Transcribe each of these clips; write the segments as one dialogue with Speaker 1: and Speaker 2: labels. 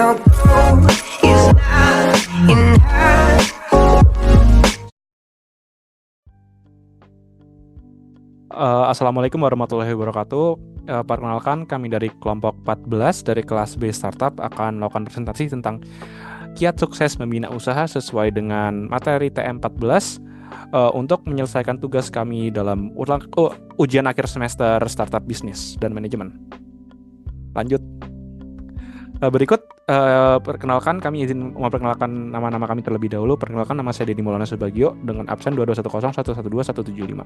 Speaker 1: our growth is not in her.
Speaker 2: Assalamualaikum warahmatullahi wabarakatuh. Perkenalkan, kami dari kelompok 14 dari kelas B Startup akan melakukan presentasi tentang kiat sukses membina usaha sesuai dengan materi TM14 untuk menyelesaikan tugas kami dalam ujian akhir semester Startup Bisnis dan Manajemen. Lanjut. Berikut perkenalkan, kami izin memperkenalkan nama-nama kami terlebih dahulu. Perkenalkan, nama saya Denny Maulana Subagio dengan absen 2210112175.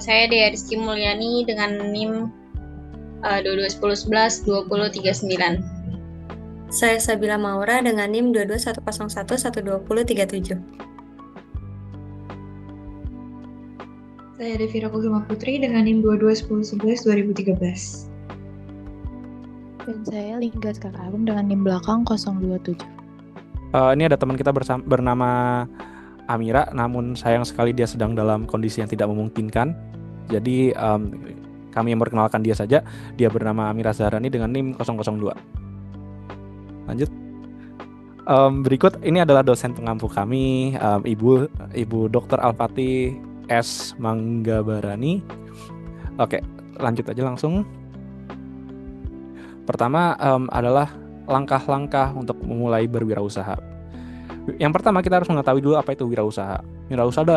Speaker 3: Saya Dea Rizky Mulyani dengan NIM 2210112039.
Speaker 4: Saya Sabila Maura dengan NIM 22101120037.
Speaker 5: Saya Devira Kusuma Putri dengan NIM 2210112013.
Speaker 6: Dan saya Lingga Sekarang dengan NIM belakang 027.
Speaker 2: Ini ada teman kita bernama Amira, namun sayang sekali dia sedang dalam kondisi yang tidak memungkinkan. Jadi kami yang memperkenalkan dia saja. Dia bernama Amira Zahrani dengan NIM 002. Lanjut. Berikut ini adalah dosen pengampu kami, Ibu Dr. Alfati S. Manggabarani. Oke, lanjut aja langsung. Pertama adalah langkah-langkah untuk memulai berwirausaha. Yang pertama, kita harus mengetahui dulu apa itu wirausaha.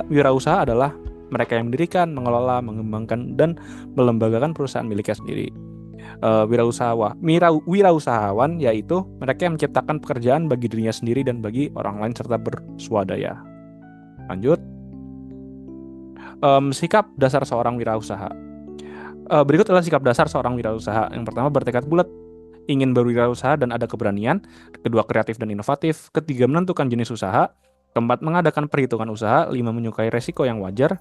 Speaker 2: Wirausaha adalah mereka yang mendirikan, mengelola, mengembangkan, dan melembagakan perusahaan miliknya sendiri. Wirausahawan yaitu mereka yang menciptakan pekerjaan bagi dirinya sendiri dan bagi orang lain serta berswadaya. Lanjut. Sikap dasar seorang wirausaha. Berikut adalah sikap dasar seorang wirausaha. Yang pertama, bertekad bulat, ingin berwirausaha dan ada keberanian. Kedua, kreatif dan inovatif. Ketiga, menentukan jenis usaha. Keempat, mengadakan perhitungan usaha. 5, menyukai resiko yang wajar.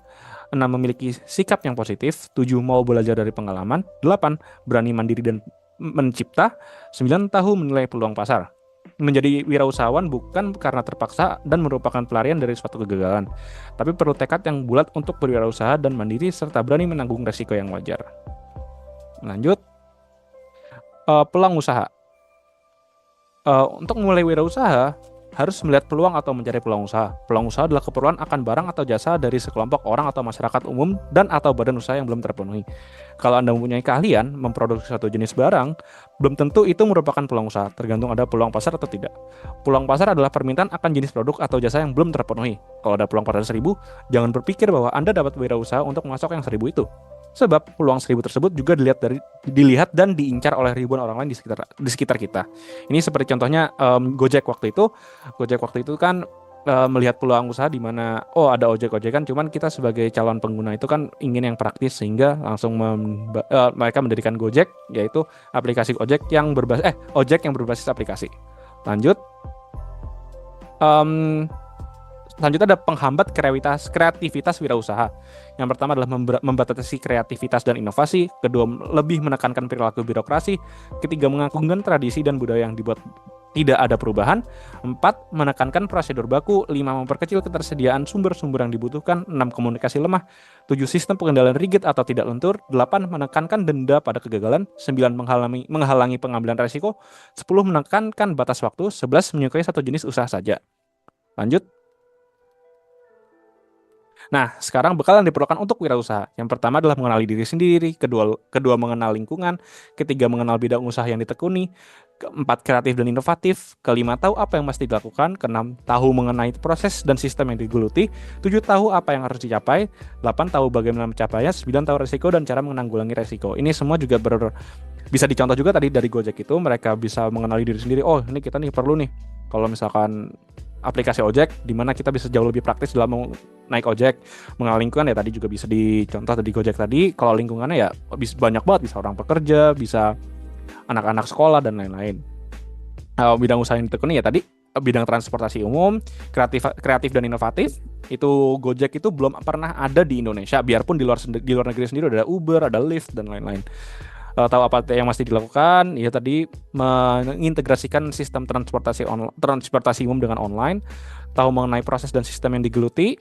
Speaker 2: 6, memiliki sikap yang positif. 7, mau belajar dari pengalaman. 8, berani mandiri dan mencipta. 9, tahu menilai peluang pasar. Menjadi wirausahawan bukan karena terpaksa dan merupakan pelarian dari suatu kegagalan, tapi perlu tekad yang bulat untuk berwirausaha dan mandiri serta berani menanggung resiko yang wajar. Lanjut. Peluang usaha. Untuk memulai wirausaha harus melihat peluang atau mencari peluang usaha. Peluang usaha adalah keperluan akan barang atau jasa dari sekelompok orang atau masyarakat umum dan atau badan usaha yang belum terpenuhi. Kalau Anda mempunyai keahlian memproduksi satu jenis barang, belum tentu itu merupakan peluang usaha, tergantung ada peluang pasar atau tidak. Peluang pasar adalah permintaan akan jenis produk atau jasa yang belum terpenuhi. Kalau ada peluang pasar 1000, jangan berpikir bahwa Anda dapat wirausaha untuk masuk yang 1000 itu. Sebab peluang 1000 tersebut juga dilihat dan diincar oleh ribuan orang lain di sekitar kita. Ini seperti contohnya Gojek waktu itu. Gojek waktu itu kan melihat peluang usaha di mana ada ojek-ojekan, cuman kita sebagai calon pengguna itu kan ingin yang praktis sehingga langsung mereka mendirikan Gojek, yaitu aplikasi ojek yang berbasis aplikasi. Lanjut. Selanjutnya ada penghambat kreativitas wirausaha. Yang pertama adalah membatasi kreativitas dan inovasi. Kedua, lebih menekankan perilaku birokrasi. Ketiga, mengagungkan tradisi dan budaya yang dibuat tidak ada perubahan. 4, menekankan prosedur baku. 5, memperkecil ketersediaan sumber-sumber yang dibutuhkan. 6, komunikasi lemah. 7, sistem pengendalian rigid atau tidak lentur. 8, menekankan denda pada kegagalan. 9, menghalangi pengambilan resiko. 10, menekankan batas waktu. 11, menyukai satu jenis usaha saja. Lanjut. Nah, sekarang bekal yang diperlukan untuk wirausaha. Yang pertama adalah mengenali diri sendiri, kedua mengenal lingkungan, ketiga mengenal bidang usaha yang ditekuni, keempat kreatif dan inovatif, kelima tahu apa yang mesti dilakukan, keenam tahu mengenai proses dan sistem yang digeluti, 7 tahu apa yang harus dicapai, 8 tahu bagaimana mencapainya, 9 tahu resiko dan cara menanggulangi resiko. Ini semua juga bisa dicontoh juga tadi dari Gojek itu, mereka bisa mengenali diri sendiri. Oh, ini kita nih perlu nih. Kalau misalkan aplikasi ojek, di mana kita bisa jauh lebih praktis dalam naik ojek. Mengenal lingkungan ya tadi juga bisa dicontoh dari Gojek tadi. Kalau lingkungannya ya bisa banyak banget, bisa orang pekerja, bisa anak-anak sekolah dan lain-lain. Bidang usaha yang ditekuni ya tadi bidang transportasi umum, kreatif dan inovatif. Itu Gojek itu belum pernah ada di Indonesia, biarpun di luar negeri sendiri ada Uber, ada Lyft dan lain-lain. Tahu apa yang mesti dilakukan? Ya tadi mengintegrasikan sistem transportasi umum dengan online, tahu mengenai proses dan sistem yang digeluti,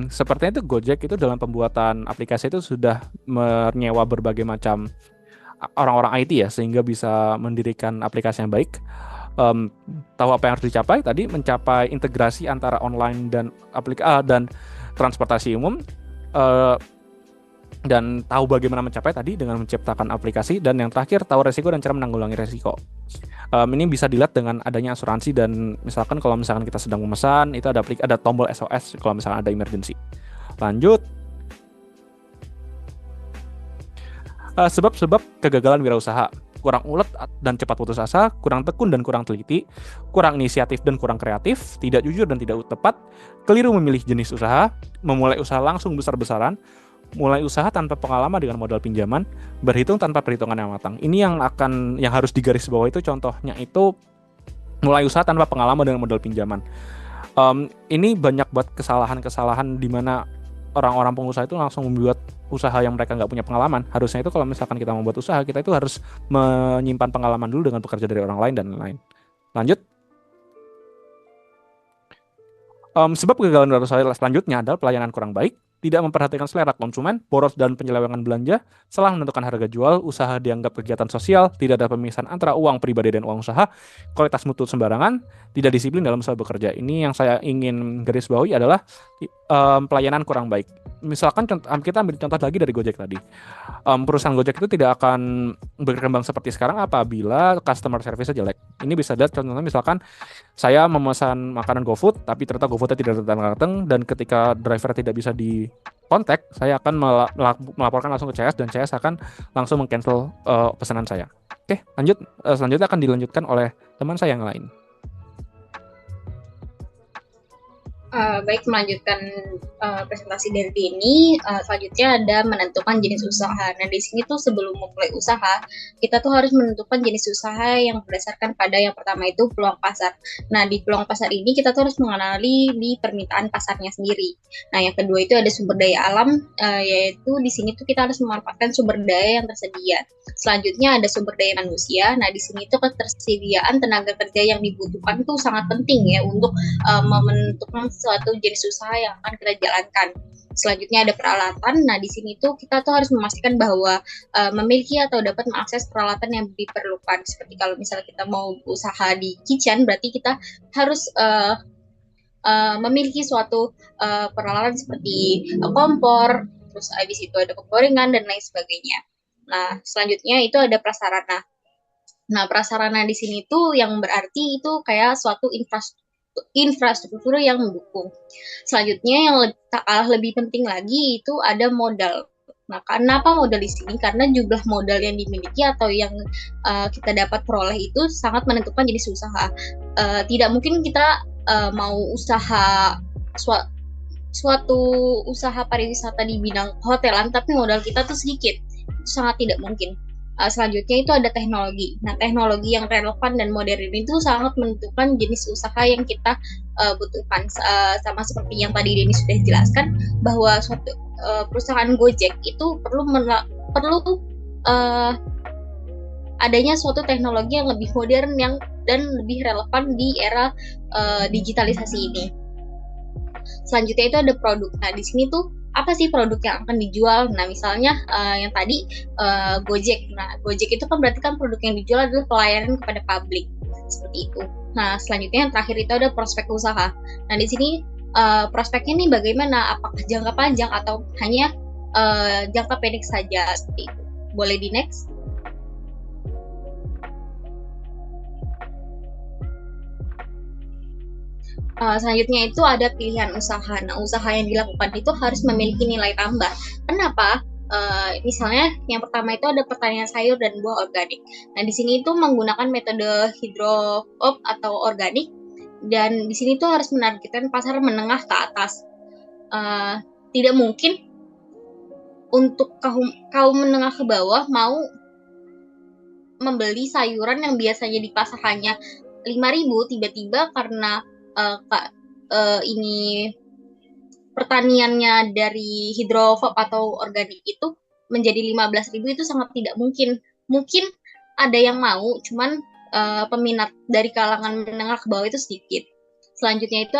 Speaker 2: Sepertinya itu Gojek itu dalam pembuatan aplikasi itu sudah menyewa berbagai macam orang-orang IT ya, sehingga bisa mendirikan aplikasi yang baik. Tahu apa yang harus dicapai tadi, mencapai integrasi antara online dan dan transportasi umum, eh, dan tahu bagaimana mencapai tadi dengan menciptakan aplikasi, dan yang terakhir tahu resiko dan cara menanggulangi resiko. Ini bisa dilihat dengan adanya asuransi, dan misalkan kalau misalkan kita sedang memesan itu ada tombol SOS kalau misalkan ada emergency. Lanjut. Sebab-sebab kegagalan wirausaha: kurang ulet dan cepat putus asa, kurang tekun dan kurang teliti, kurang inisiatif dan kurang kreatif, tidak jujur dan tidak tepat, keliru memilih jenis usaha, memulai usaha langsung besar-besaran, mulai usaha tanpa pengalaman dengan modal pinjaman, berhitung tanpa perhitungan yang matang. Ini yang harus digarisbawahi itu contohnya itu mulai usaha tanpa pengalaman dengan modal pinjaman. Ini banyak buat kesalahan-kesalahan di mana orang-orang pengusaha itu langsung membuat usaha yang mereka nggak punya pengalaman. Harusnya itu kalau misalkan kita membuat usaha, kita itu harus menyimpan pengalaman dulu dengan bekerja dari orang lain dan lain-lain. Lanjut. Sebab kegagalan wirausaha selanjutnya adalah pelayanan kurang baik, tidak memperhatikan selera konsumen, boros dan penyelewengan belanja, salah menentukan harga jual, usaha dianggap kegiatan sosial, tidak ada pemisahan antara uang pribadi dan uang usaha, kualitas mutu sembarangan, tidak disiplin dalam usaha bekerja. Ini yang saya ingin garis bawahi adalah pelayanan kurang baik. Misalkan kita ambil contoh lagi dari Gojek tadi. Perusahaan Gojek itu tidak akan berkembang seperti sekarang apabila customer service-nya jelek. Ini bisa lihat contohnya, misalkan saya memesan makanan GoFood, tapi ternyata GoFood-nya tidak datang, dan ketika driver tidak bisa di kontak, saya akan melaporkan langsung ke CS, dan CS akan langsung meng-cancel pesanan saya. Oke, lanjut. Selanjutnya akan dilanjutkan oleh teman saya yang lain.
Speaker 3: Baik, melanjutkan presentasi dari Denny. Selanjutnya ada menentukan jenis usaha. Nah, di sini tuh sebelum memulai usaha, kita tuh harus menentukan jenis usaha yang berdasarkan pada yang pertama itu peluang pasar. Nah, di peluang pasar ini kita tuh harus mengenali di permintaan pasarnya sendiri. Nah, yang kedua itu ada sumber daya alam, yaitu di sini tuh kita harus memanfaatkan sumber daya yang tersedia. Selanjutnya ada sumber daya manusia. Nah, di sini tuh ketersediaan tenaga kerja yang dibutuhkan tuh sangat penting ya untuk menentukan suatu jenis usaha yang akan kita jalankan. Selanjutnya ada peralatan. Nah, di sini tuh kita tuh harus memastikan bahwa memiliki atau dapat mengakses peralatan yang diperlukan. Seperti kalau misalnya kita mau usaha di kitchen, berarti kita harus memiliki suatu peralatan seperti kompor, terus habis itu ada penggorengan dan lain sebagainya. Nah, selanjutnya itu ada prasarana. Nah, prasarana di sini tuh yang berarti itu kayak suatu infrastruktur yang mendukung. Selanjutnya yang lebih penting lagi itu ada modal. Nah, kenapa modal di sini? Karena jumlah modal yang dimiliki atau yang kita dapat peroleh itu sangat menentukan jenis usaha. Tidak mungkin kita mau usaha suatu usaha pariwisata di bidang hotelan, tapi modal kita tuh sedikit. Itu sangat tidak mungkin. Selanjutnya itu ada teknologi. Nah, teknologi yang relevan dan modern itu sangat menentukan jenis usaha yang kita butuhkan. Sama seperti yang tadi Denny sudah jelaskan, bahwa suatu perusahaan Gojek itu perlu adanya suatu teknologi yang lebih modern dan lebih relevan di era digitalisasi ini. Selanjutnya itu ada produk. Nah, di sini tuh apa sih produk yang akan dijual? Nah, misalnya yang tadi Gojek. Nah, Gojek itu kan berarti kan produk yang dijual adalah pelayanan kepada publik. Seperti itu. Nah, selanjutnya yang terakhir itu ada prospek usaha. Nah, di sini prospeknya nih bagaimana? Apakah jangka panjang atau hanya jangka pendek saja? Seperti itu. Boleh di next? Selanjutnya itu ada pilihan usaha. Nah, usaha yang dilakukan itu harus memiliki nilai tambah. Kenapa? Misalnya yang pertama itu ada pertanian sayur dan buah organik. Nah, di sini itu menggunakan metode hidroop atau organik, dan di sini tuh harus menargetkan pasar menengah ke atas. Tidak mungkin untuk kaum menengah ke bawah mau membeli sayuran yang biasanya di pasar hanya 5.000, tiba-tiba karena ini pertaniannya dari hidrofob atau organik itu menjadi 15.000, itu sangat tidak mungkin. Mungkin ada yang mau, cuman peminat dari kalangan menengah ke bawah itu sedikit. Selanjutnya itu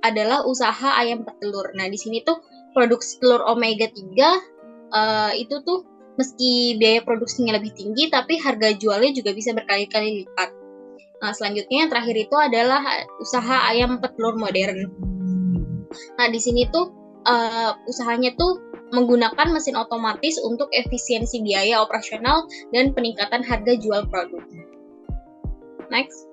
Speaker 3: adalah usaha ayam petelur. Nah, di sini tuh produksi telur omega 3 itu tuh meski biaya produksinya lebih tinggi, tapi harga jualnya juga bisa berkali-kali lipat. Nah, selanjutnya yang terakhir itu adalah usaha ayam petelur modern. Nah, di sini tuh usahanya tuh menggunakan mesin otomatis untuk efisiensi biaya operasional dan peningkatan harga jual produk. Next.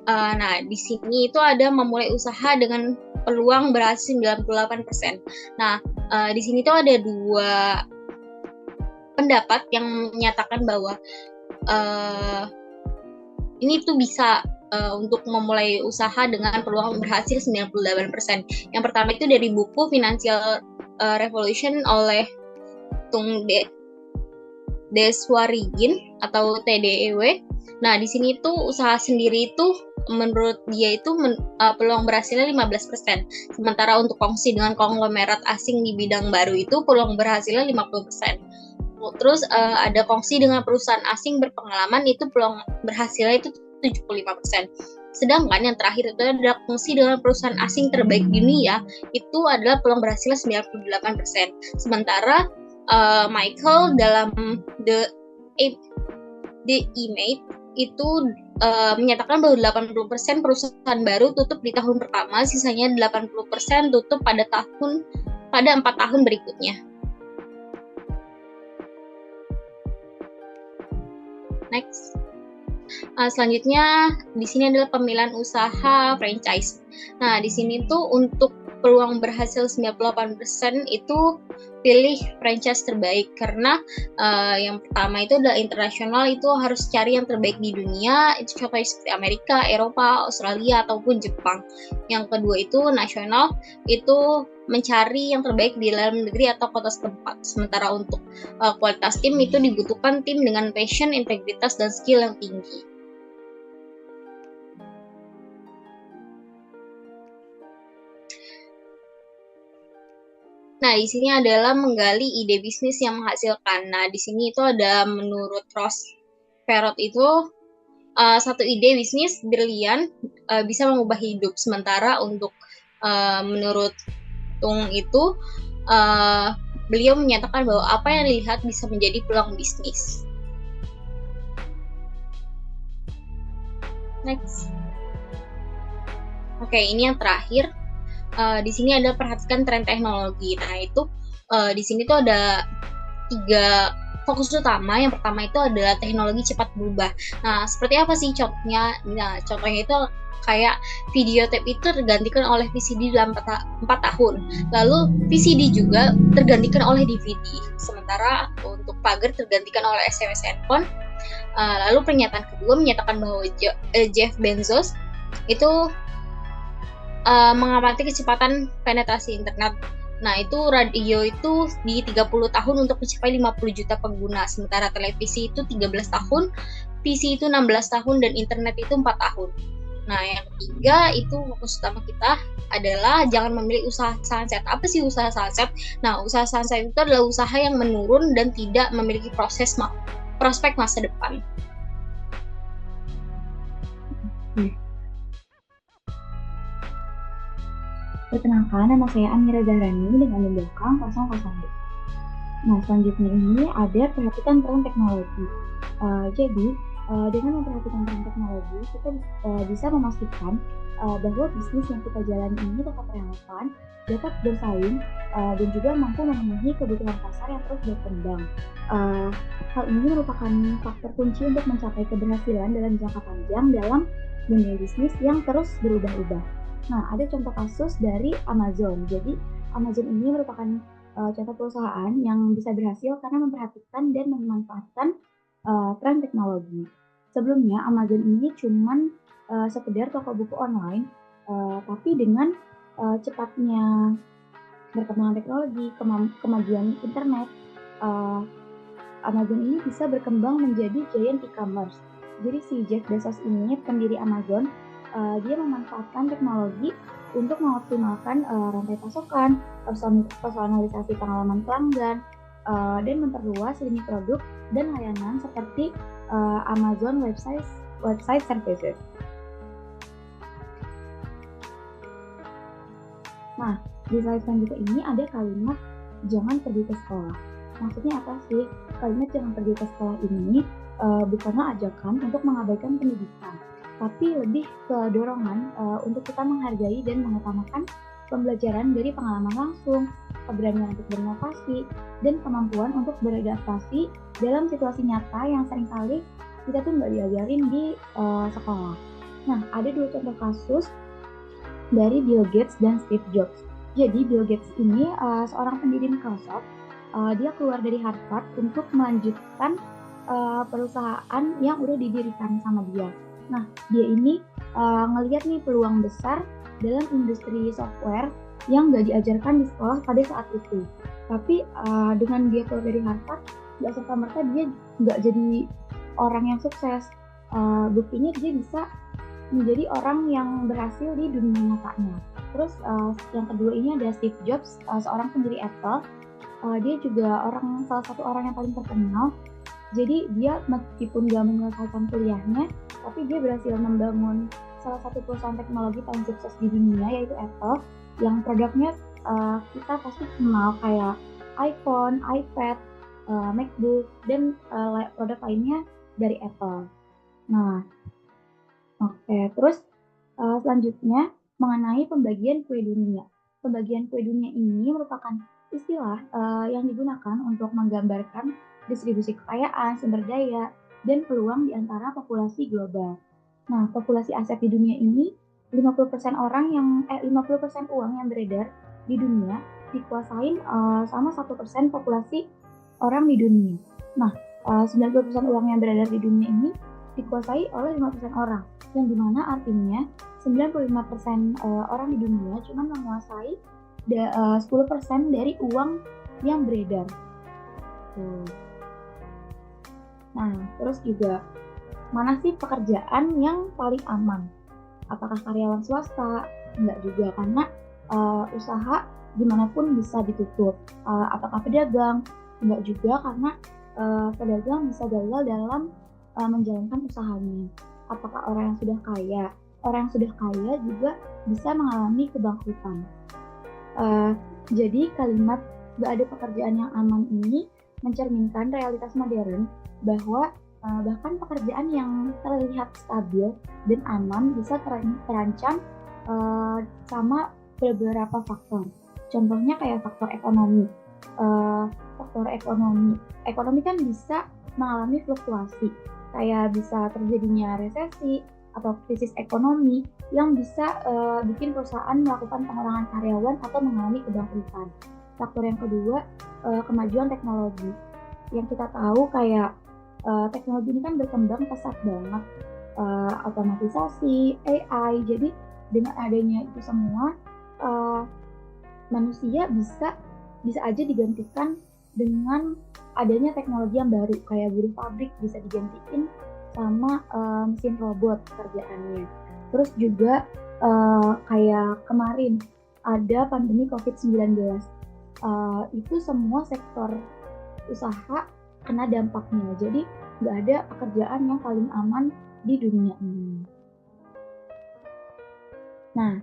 Speaker 3: Nah, di sini itu ada memulai usaha dengan peluang berhasil 98%. Nah, di sini tuh ada dua pendapat yang menyatakan bahwa ini tuh bisa untuk memulai usaha dengan peluang berhasil 98%. Yang pertama itu dari buku Financial Revolution oleh Tung Deswarigin atau TDEW. Nah, di sini tuh usaha sendiri itu menurut dia itu peluang berhasilnya 15%. Sementara untuk kongsi dengan konglomerat asing di bidang baru itu peluang berhasilnya 50%. Terus ada kongsi dengan perusahaan asing berpengalaman itu peluang berhasilnya itu 75%. Sedangkan yang terakhir itu adalah kongsi dengan perusahaan asing terbaik di dunia, itu adalah peluang berhasilnya 98%. Sementara Michael dalam The Image itu menyatakan bahwa 80% perusahaan baru tutup di tahun pertama, sisanya 80% tutup pada 4 tahun berikutnya. Next. Selanjutnya di sini adalah pemilihan usaha franchise. Nah, di sini tuh untuk peluang berhasil 98% itu pilih franchise terbaik karena yang pertama itu adalah internasional, itu harus cari yang terbaik di dunia, itu contohnya seperti Amerika, Eropa, Australia ataupun Jepang. Yang kedua itu nasional, itu mencari yang terbaik di dalam negeri atau kota setempat. Sementara untuk kualitas tim itu dibutuhkan tim dengan passion, integritas dan skill yang tinggi. Nah, di sini adalah menggali ide bisnis yang menghasilkan. Nah, di sini itu ada menurut Ross Perot itu satu ide bisnis brilian bisa mengubah hidup. Sementara untuk menurut Tung itu beliau menyatakan bahwa apa yang dilihat bisa menjadi peluang bisnis. Next. Oke, ini yang terakhir. Di sini ada perhatikan tren teknologi. Nah, itu di sini tuh ada 3 fokus utama. Yang pertama itu adalah teknologi cepat berubah. Nah, seperti apa sih contohnya? Nah, contohnya itu kayak video tape itu tergantikan oleh VCD dalam 4 tahun. Lalu VCD juga tergantikan oleh DVD. Sementara untuk pagar tergantikan oleh SMS handphone. Lalu pernyataan kedua menyatakan bahwa Jeff Bezos itu mengamati kecepatan penetrasi internet. Nah, itu radio itu di 30 tahun untuk mencapai 50 juta pengguna, sementara televisi itu 13 tahun, PC itu 16 tahun, dan internet itu 4 tahun. Nah, yang ketiga itu fokus utama kita adalah jangan memilih usaha sunset. Apa sih usaha sunset? Nah, usaha sunset itu adalah usaha yang menurun dan tidak memiliki prospek masa depan.
Speaker 7: Perkenalkan, nama saya Amira Zahrani dengan NIM belakang 002. Nah, selanjutnya ini ada perhatikan tren teknologi. Jadi, dengan memperhatikan tren teknologi, kita bisa memastikan bahwa bisnis yang kita jalani ini tetap relevan, dapat bersaing, dan juga mampu memenuhi kebutuhan pasar yang terus berkembang. Hal ini merupakan faktor kunci untuk mencapai keberhasilan dalam jangka panjang dalam dunia bisnis yang terus berubah-ubah. Nah, ada contoh kasus dari Amazon. Jadi, Amazon ini merupakan contoh perusahaan yang bisa berhasil karena memperhatikan dan memanfaatkan tren teknologi. Sebelumnya, Amazon ini cuman sekedar toko buku online, tapi dengan cepatnya berkembang teknologi, kemajuan internet, Amazon ini bisa berkembang menjadi giant e-commerce. Jadi si Jeff Bezos ini, pendiri Amazon, dia memanfaatkan teknologi untuk mengoptimalkan rantai pasokan, personalisasi pengalaman pelanggan, dan memperluas lini produk dan layanan seperti Amazon Web website services. Nah, di slide selanjutnya ini ada kalimat jangan pergi ke sekolah. Maksudnya apa sih? Kalimat jangan pergi ke sekolah ini bukanlah ajakan untuk mengabaikan pendidikan, tapi lebih ke dorongan untuk kita menghargai dan mengutamakan pembelajaran dari pengalaman langsung, keberanian untuk berinovasi, dan kemampuan untuk beradaptasi dalam situasi nyata yang seringkali kita tuh nggak diajarin di sekolah. Nah, ada 2 contoh kasus dari Bill Gates dan Steve Jobs. Jadi Bill Gates ini seorang pendiri Microsoft. Dia keluar dari Harvard untuk melanjutkan perusahaan yang udah didirikan sama dia. Nah, dia ini ngelihat nih peluang besar dalam industri software yang nggak diajarkan di sekolah pada saat itu. Tapi dengan dia keluar dari Harvard, nggak serta-merta dia nggak jadi orang yang sukses. Buktinya dia bisa menjadi orang yang berhasil di dunia nyatanya. Terus yang kedua ini ada Steve Jobs, seorang pendiri Apple. Dia juga salah satu orang yang paling terkenal. Jadi dia meskipun gak menyelesaikan kuliahnya, tapi dia berhasil membangun salah satu perusahaan teknologi paling sukses di dunia, yaitu Apple, yang produknya kita pasti kenal kayak iPhone, iPad, MacBook, dan produk lainnya dari Apple. Nah, oke. Terus selanjutnya mengenai pembagian kue dunia. Pembagian kue dunia ini merupakan istilah yang digunakan untuk menggambarkan distribusi kekayaan, sumber daya, dan peluang di antara populasi global. Nah, populasi aset di dunia ini 50% uang yang beredar di dunia dikuasain sama 1% populasi orang di dunia. Nah, 90% uang yang beredar di dunia ini dikuasai oleh 5% orang, yang dimana artinya 95% orang di dunia cuma menguasai 10% dari uang yang beredar. Nah, terus juga mana sih pekerjaan yang paling aman? Apakah karyawan swasta? Enggak juga, karena usaha gimana pun bisa ditutup. Apakah pedagang? Enggak juga, karena pedagang bisa gagal dalam menjalankan usahanya. Apakah orang yang sudah kaya? Orang yang sudah kaya juga bisa mengalami kebangkrutan. Jadi kalimat gak ada pekerjaan yang aman ini mencerminkan realitas modern bahwa bahkan pekerjaan yang terlihat stabil dan aman bisa terancam sama beberapa faktor. Contohnya kayak faktor ekonomi. Ekonomi kan bisa mengalami fluktuasi, kayak bisa terjadinya resesi atau krisis ekonomi yang bisa bikin perusahaan melakukan pengurangan karyawan atau mengalami kebangkrutan. Faktor yang kedua, kemajuan teknologi. Yang kita tahu kayak teknologi ini kan berkembang pesat banget, otomatisasi, AI. Jadi dengan adanya itu semua, manusia bisa aja digantikan dengan adanya teknologi yang baru, kayak buruh pabrik bisa digantiin sama mesin robot kerjaannya. Terus juga kayak kemarin ada pandemi COVID-19, itu semua sektor usaha kena dampaknya. Jadi nggak ada pekerjaan yang paling aman di dunia ini. Nah,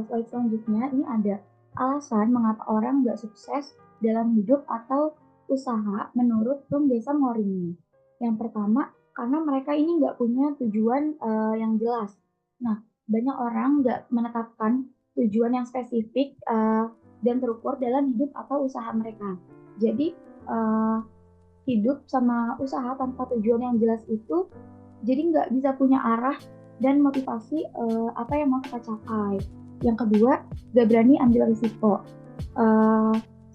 Speaker 7: slide selanjutnya ini ada alasan mengapa orang nggak sukses dalam hidup atau usaha menurut Rum Desa Morini. Yang pertama, karena mereka ini nggak punya tujuan yang jelas. Nah, banyak orang nggak menetapkan tujuan yang spesifik dan terukur dalam hidup atau usaha mereka. Jadi, hidup sama usaha tanpa tujuan yang jelas itu jadi nggak bisa punya arah dan motivasi apa yang mau kita capai. Yang kedua, nggak berani ambil risiko.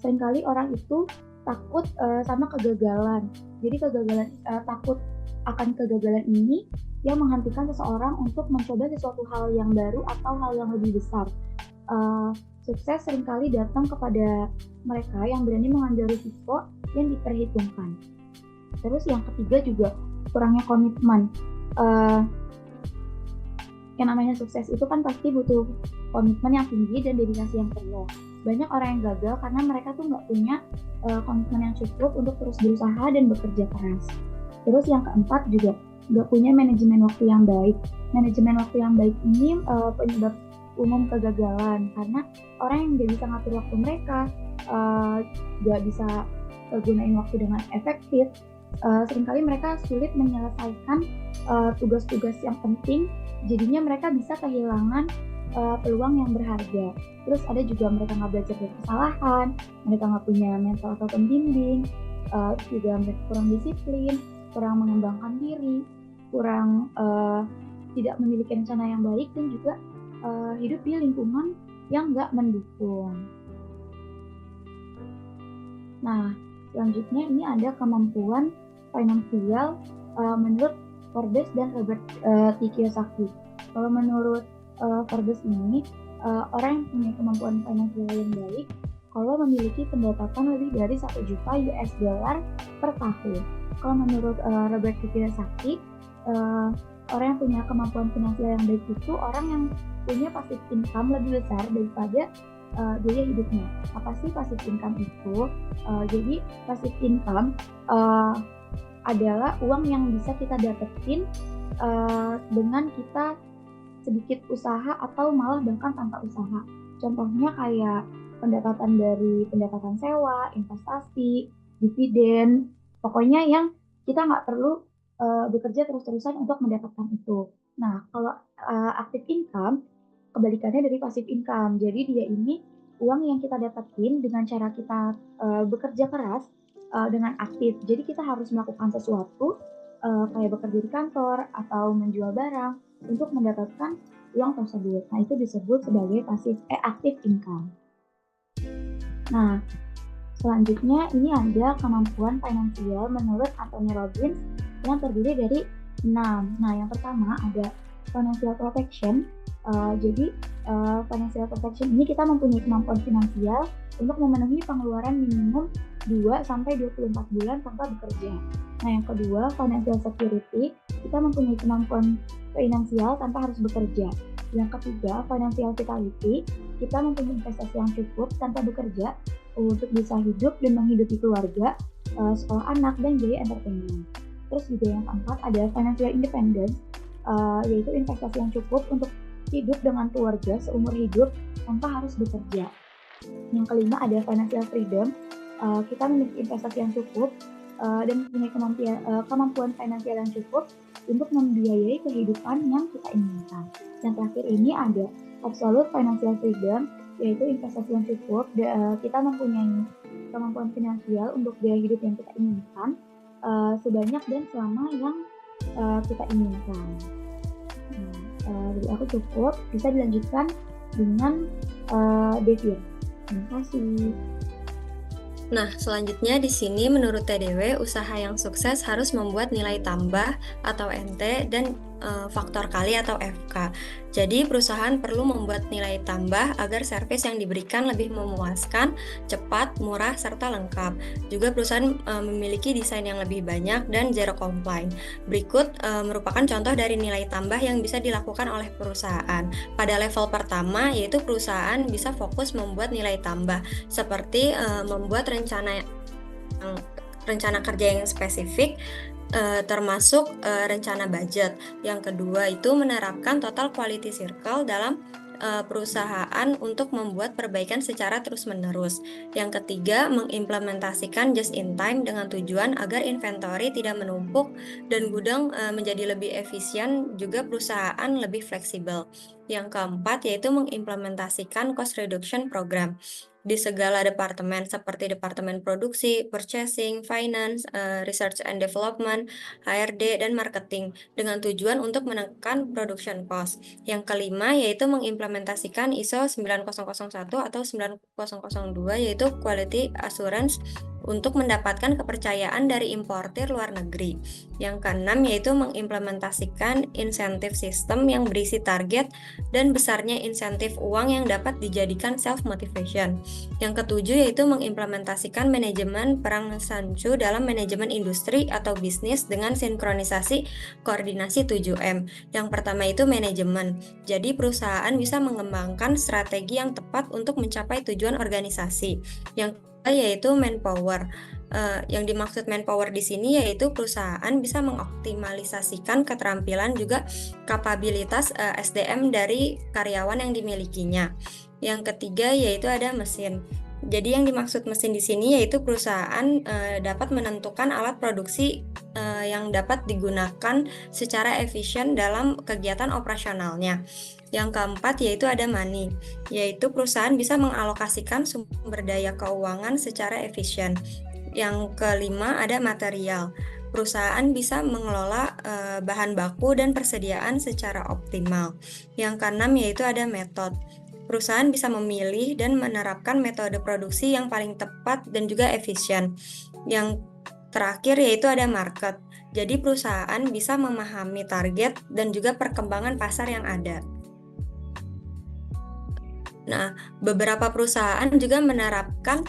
Speaker 7: Seringkali orang itu takut sama kegagalan. Jadi takut akan kegagalan ini yang menghentikan seseorang untuk mencoba sesuatu hal yang baru atau hal yang lebih besar. Sukses seringkali datang kepada mereka yang berani mengambil risiko yang diperhitungkan. Terus yang ketiga juga kurangnya komitmen. Yang namanya sukses itu kan pasti butuh komitmen yang tinggi dan dedikasi yang penuh. Banyak orang yang gagal karena mereka tuh nggak punya komitmen yang cukup untuk terus berusaha dan bekerja keras. Terus yang keempat juga nggak punya manajemen waktu yang baik. Manajemen waktu yang baik ini penyebab umum kegagalan, karena orang yang nggak bisa ngatur waktu mereka, nggak bisa gunain waktu dengan efektif, seringkali mereka sulit menyelesaikan tugas-tugas yang penting, jadinya mereka bisa kehilangan peluang yang berharga. Terus ada juga mereka nggak belajar dari kesalahan, mereka nggak punya mental atau pembimbing, juga mereka kurang disiplin, kurang mengembangkan diri, kurang tidak memiliki rencana yang baik, dan juga hidup di lingkungan yang nggak mendukung. Nah, selanjutnya ini ada kemampuan finansial menurut Forbes dan Robert T. Kiyosaki. Kalau menurut Forbes ini, orang yang punya kemampuan finansial yang baik kalau memiliki pendapatan lebih dari 1 juta US dollar per tahun. Kalau menurut Robert T. Kiyosaki, orang yang punya kemampuan finansial yang baik itu orang yang punya passive income lebih besar daripada biaya hidupnya. Apa sih passive income itu? Jadi passive income adalah uang yang bisa kita dapetin dengan kita sedikit usaha atau malah bahkan tanpa usaha. Contohnya kayak pendapatan dari pendapatan sewa, investasi, dividen, pokoknya yang kita nggak perlu bekerja terus-terusan untuk mendapatkan itu. Nah, kalau active income, kebalikannya dari passive income. Jadi dia ini uang yang kita dapetin dengan cara kita bekerja keras dengan aktif. Jadi kita harus melakukan sesuatu kayak bekerja di kantor atau menjual barang untuk mendapatkan uang tersebut. Nah, itu disebut sebagai active income. Nah, selanjutnya ini ada kemampuan finansial menurut Anthony Robbins yang terdiri dari 6. Nah, yang pertama ada financial protection. Jadi financial protection ini kita mempunyai kemampuan finansial untuk memenuhi pengeluaran minimum 2-24 bulan tanpa bekerja. Nah, yang kedua, financial security, kita mempunyai kemampuan finansial tanpa harus bekerja. Yang ketiga, financial vitality, kita mempunyai investasi yang cukup tanpa bekerja untuk bisa hidup dan menghidupi keluarga, sekolah anak, dan biaya entertainment. Terus juga yang keempat ada financial independence, yaitu investasi yang cukup untuk hidup dengan keluarga seumur hidup tanpa harus bekerja. Yang kelima ada financial freedom, kita memiliki investasi yang cukup dan mempunyai kemampuan finansial yang cukup untuk membiayai kehidupan yang kita inginkan. Yang terakhir ini ada absolute financial freedom, yaitu investasi yang cukup, kita mempunyai kemampuan finansial untuk biaya hidup yang kita inginkan sebanyak dan selama yang kita inginkan. Dari aku cukup, bisa dilanjutkan dengan Devir. Terima kasih.
Speaker 4: Nah, selanjutnya di sini menurut TDW, usaha yang sukses harus membuat nilai tambah atau NT dan faktor kali atau FK. Jadi, perusahaan perlu membuat nilai tambah agar servis yang diberikan lebih memuaskan, cepat, murah, serta lengkap. Juga perusahaan memiliki desain yang lebih banyak dan zero complaint. Berikut merupakan contoh dari nilai tambah yang bisa dilakukan oleh perusahaan. Pada level pertama, yaitu perusahaan bisa fokus membuat nilai tambah, seperti membuat rencana kerja yang spesifik, termasuk rencana budget. Yang kedua itu menerapkan total quality circle dalam perusahaan untuk membuat perbaikan secara terus-menerus. Yang ketiga, mengimplementasikan just in time dengan tujuan agar inventory tidak menumpuk dan gudang menjadi lebih efisien, juga perusahaan lebih fleksibel. Yang keempat yaitu mengimplementasikan cost reduction program di segala departemen seperti departemen produksi, purchasing, finance, research and development, HRD, dan marketing dengan tujuan untuk menekan production cost. Yang kelima yaitu mengimplementasikan ISO 9001 atau 9002 yaitu quality assurance untuk mendapatkan kepercayaan dari importir luar negeri. Yang keenam yaitu mengimplementasikan insentif sistem yang berisi target dan besarnya insentif uang yang dapat dijadikan self-motivation. Yang ketujuh yaitu mengimplementasikan manajemen perang sancu dalam manajemen industri atau bisnis dengan sinkronisasi koordinasi 7M. Yang pertama itu manajemen. Jadi perusahaan bisa mengembangkan strategi yang tepat untuk mencapai tujuan organisasi. Yang yaitu manpower. Yang dimaksud manpower di sini yaitu perusahaan bisa mengoptimalisasikan keterampilan juga kapabilitas SDM dari karyawan yang dimilikinya. Yang ketiga yaitu ada mesin. Jadi yang dimaksud mesin di sini yaitu perusahaan dapat menentukan alat produksi yang dapat digunakan secara efisien dalam kegiatan operasionalnya. Yang keempat yaitu ada money, yaitu perusahaan bisa mengalokasikan sumber daya keuangan secara efisien. Yang kelima ada material. Perusahaan bisa mengelola bahan baku dan persediaan secara optimal. Yang keenam yaitu ada method. Perusahaan bisa memilih dan menerapkan metode produksi yang paling tepat dan juga efisien. Yang terakhir yaitu ada market. Jadi perusahaan bisa memahami target dan juga perkembangan pasar yang ada. Nah, beberapa perusahaan juga menerapkan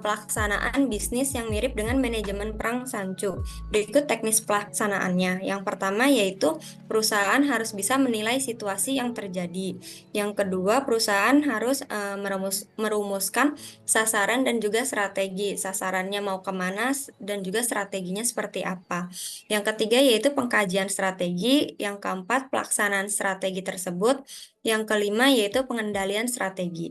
Speaker 4: pelaksanaan bisnis yang mirip dengan manajemen perang Sancu. Berikut teknis pelaksanaannya. Yang pertama yaitu perusahaan harus bisa menilai situasi yang terjadi. Yang kedua, perusahaan harus merumuskan sasaran dan juga strategi. Sasarannya mau kemana dan juga strateginya seperti apa. Yang ketiga yaitu pengkajian strategi. Yang keempat, pelaksanaan strategi tersebut. Yang kelima yaitu pengendalian strategi.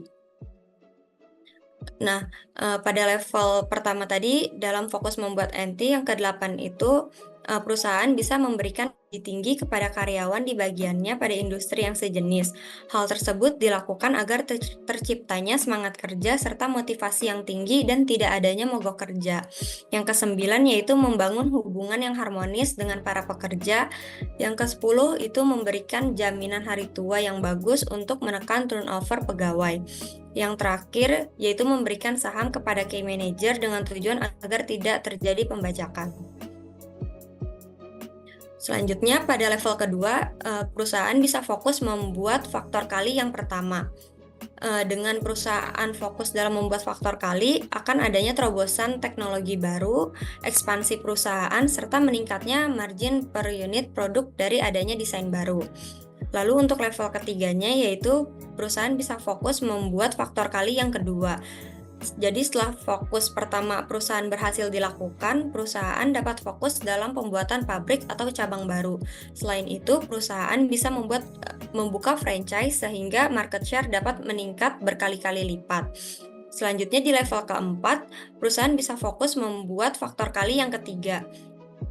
Speaker 4: Nah, pada level pertama tadi dalam fokus membuat NT yang ke-8 itu perusahaan bisa memberikan gaji tinggi kepada karyawan di bagiannya pada industri yang sejenis. Hal tersebut dilakukan agar terciptanya semangat kerja serta motivasi yang tinggi dan tidak adanya mogok kerja. Yang ke-9 yaitu membangun hubungan yang harmonis dengan para pekerja. Yang ke-10 itu memberikan jaminan hari tua yang bagus untuk menekan turnover pegawai. Yang terakhir yaitu memberikan saham kepada key manager dengan tujuan agar tidak terjadi pembajakan. Selanjutnya pada level kedua, perusahaan bisa fokus membuat faktor kali yang pertama. Dengan perusahaan fokus dalam membuat faktor kali, akan adanya terobosan teknologi baru, ekspansi perusahaan, serta meningkatnya margin per unit produk dari adanya desain baru. Lalu untuk level ketiganya yaitu perusahaan bisa fokus membuat faktor kali yang kedua. Jadi setelah fokus pertama perusahaan berhasil dilakukan, perusahaan dapat fokus dalam pembuatan pabrik atau cabang baru. Selain itu, perusahaan bisa membuka franchise sehingga market share dapat meningkat berkali-kali lipat. Selanjutnya di level keempat, perusahaan bisa fokus membuat faktor kali yang ketiga.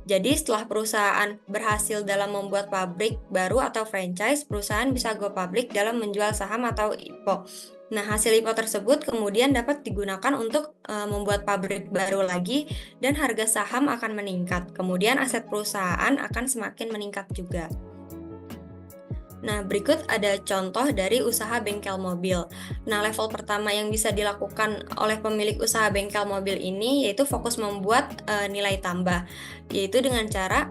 Speaker 4: Jadi setelah perusahaan berhasil dalam membuat pabrik baru atau franchise, perusahaan bisa go public dalam menjual saham atau IPO. Nah, hasil IPO tersebut kemudian dapat digunakan untuk membuat pabrik baru lagi dan harga saham akan meningkat. Kemudian aset perusahaan akan semakin meningkat juga. Nah, berikut ada contoh dari usaha bengkel mobil. Nah, level pertama yang bisa dilakukan oleh pemilik usaha bengkel mobil ini yaitu fokus membuat nilai tambah, yaitu dengan cara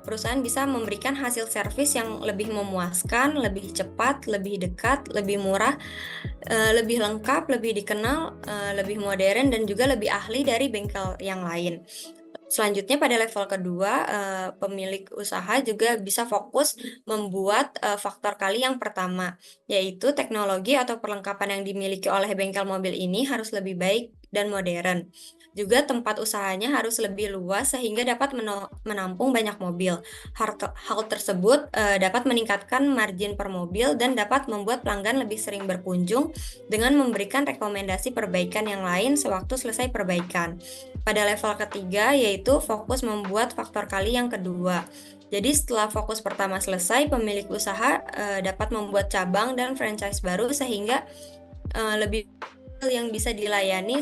Speaker 4: perusahaan bisa memberikan hasil servis yang lebih memuaskan, lebih cepat, lebih dekat, lebih murah, lebih lengkap, lebih dikenal, lebih modern, dan juga lebih ahli dari bengkel yang lain. Selanjutnya pada level kedua, pemilik usaha juga bisa fokus membuat faktor kali yang pertama, yaitu teknologi atau perlengkapan yang dimiliki oleh bengkel mobil ini harus lebih baik dan modern. Juga tempat usahanya harus lebih luas sehingga dapat menampung banyak mobil. Hal tersebut dapat meningkatkan margin per mobil dan dapat membuat pelanggan lebih sering berkunjung dengan memberikan rekomendasi perbaikan yang lain sewaktu selesai perbaikan. Pada level ketiga yaitu fokus membuat faktor kali yang kedua. Jadi setelah fokus pertama selesai, pemilik usaha dapat membuat cabang dan franchise baru sehingga lebih yang bisa dilayani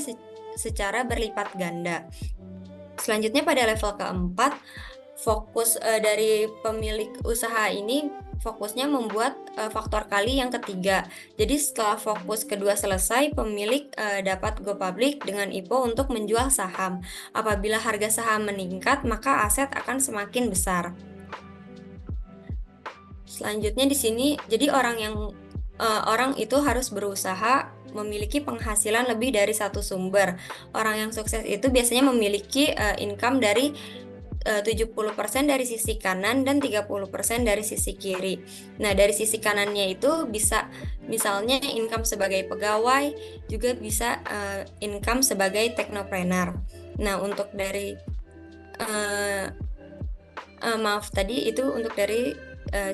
Speaker 4: secara berlipat ganda. Selanjutnya pada level keempat, fokus dari pemilik usaha ini fokusnya membuat faktor kali yang ketiga. Jadi setelah fokus kedua selesai, pemilik dapat go public dengan IPO untuk menjual saham. Apabila harga saham meningkat, maka aset akan semakin besar. Selanjutnya di sini, jadi orang itu harus berusaha memiliki penghasilan lebih dari satu sumber. Orang yang sukses itu biasanya memiliki income dari 70% dari sisi kanan dan 30% dari sisi kiri. Nah, dari sisi kanannya itu bisa misalnya income sebagai pegawai, juga bisa income sebagai teknopreneur. Nah, untuk dari maaf tadi itu untuk dari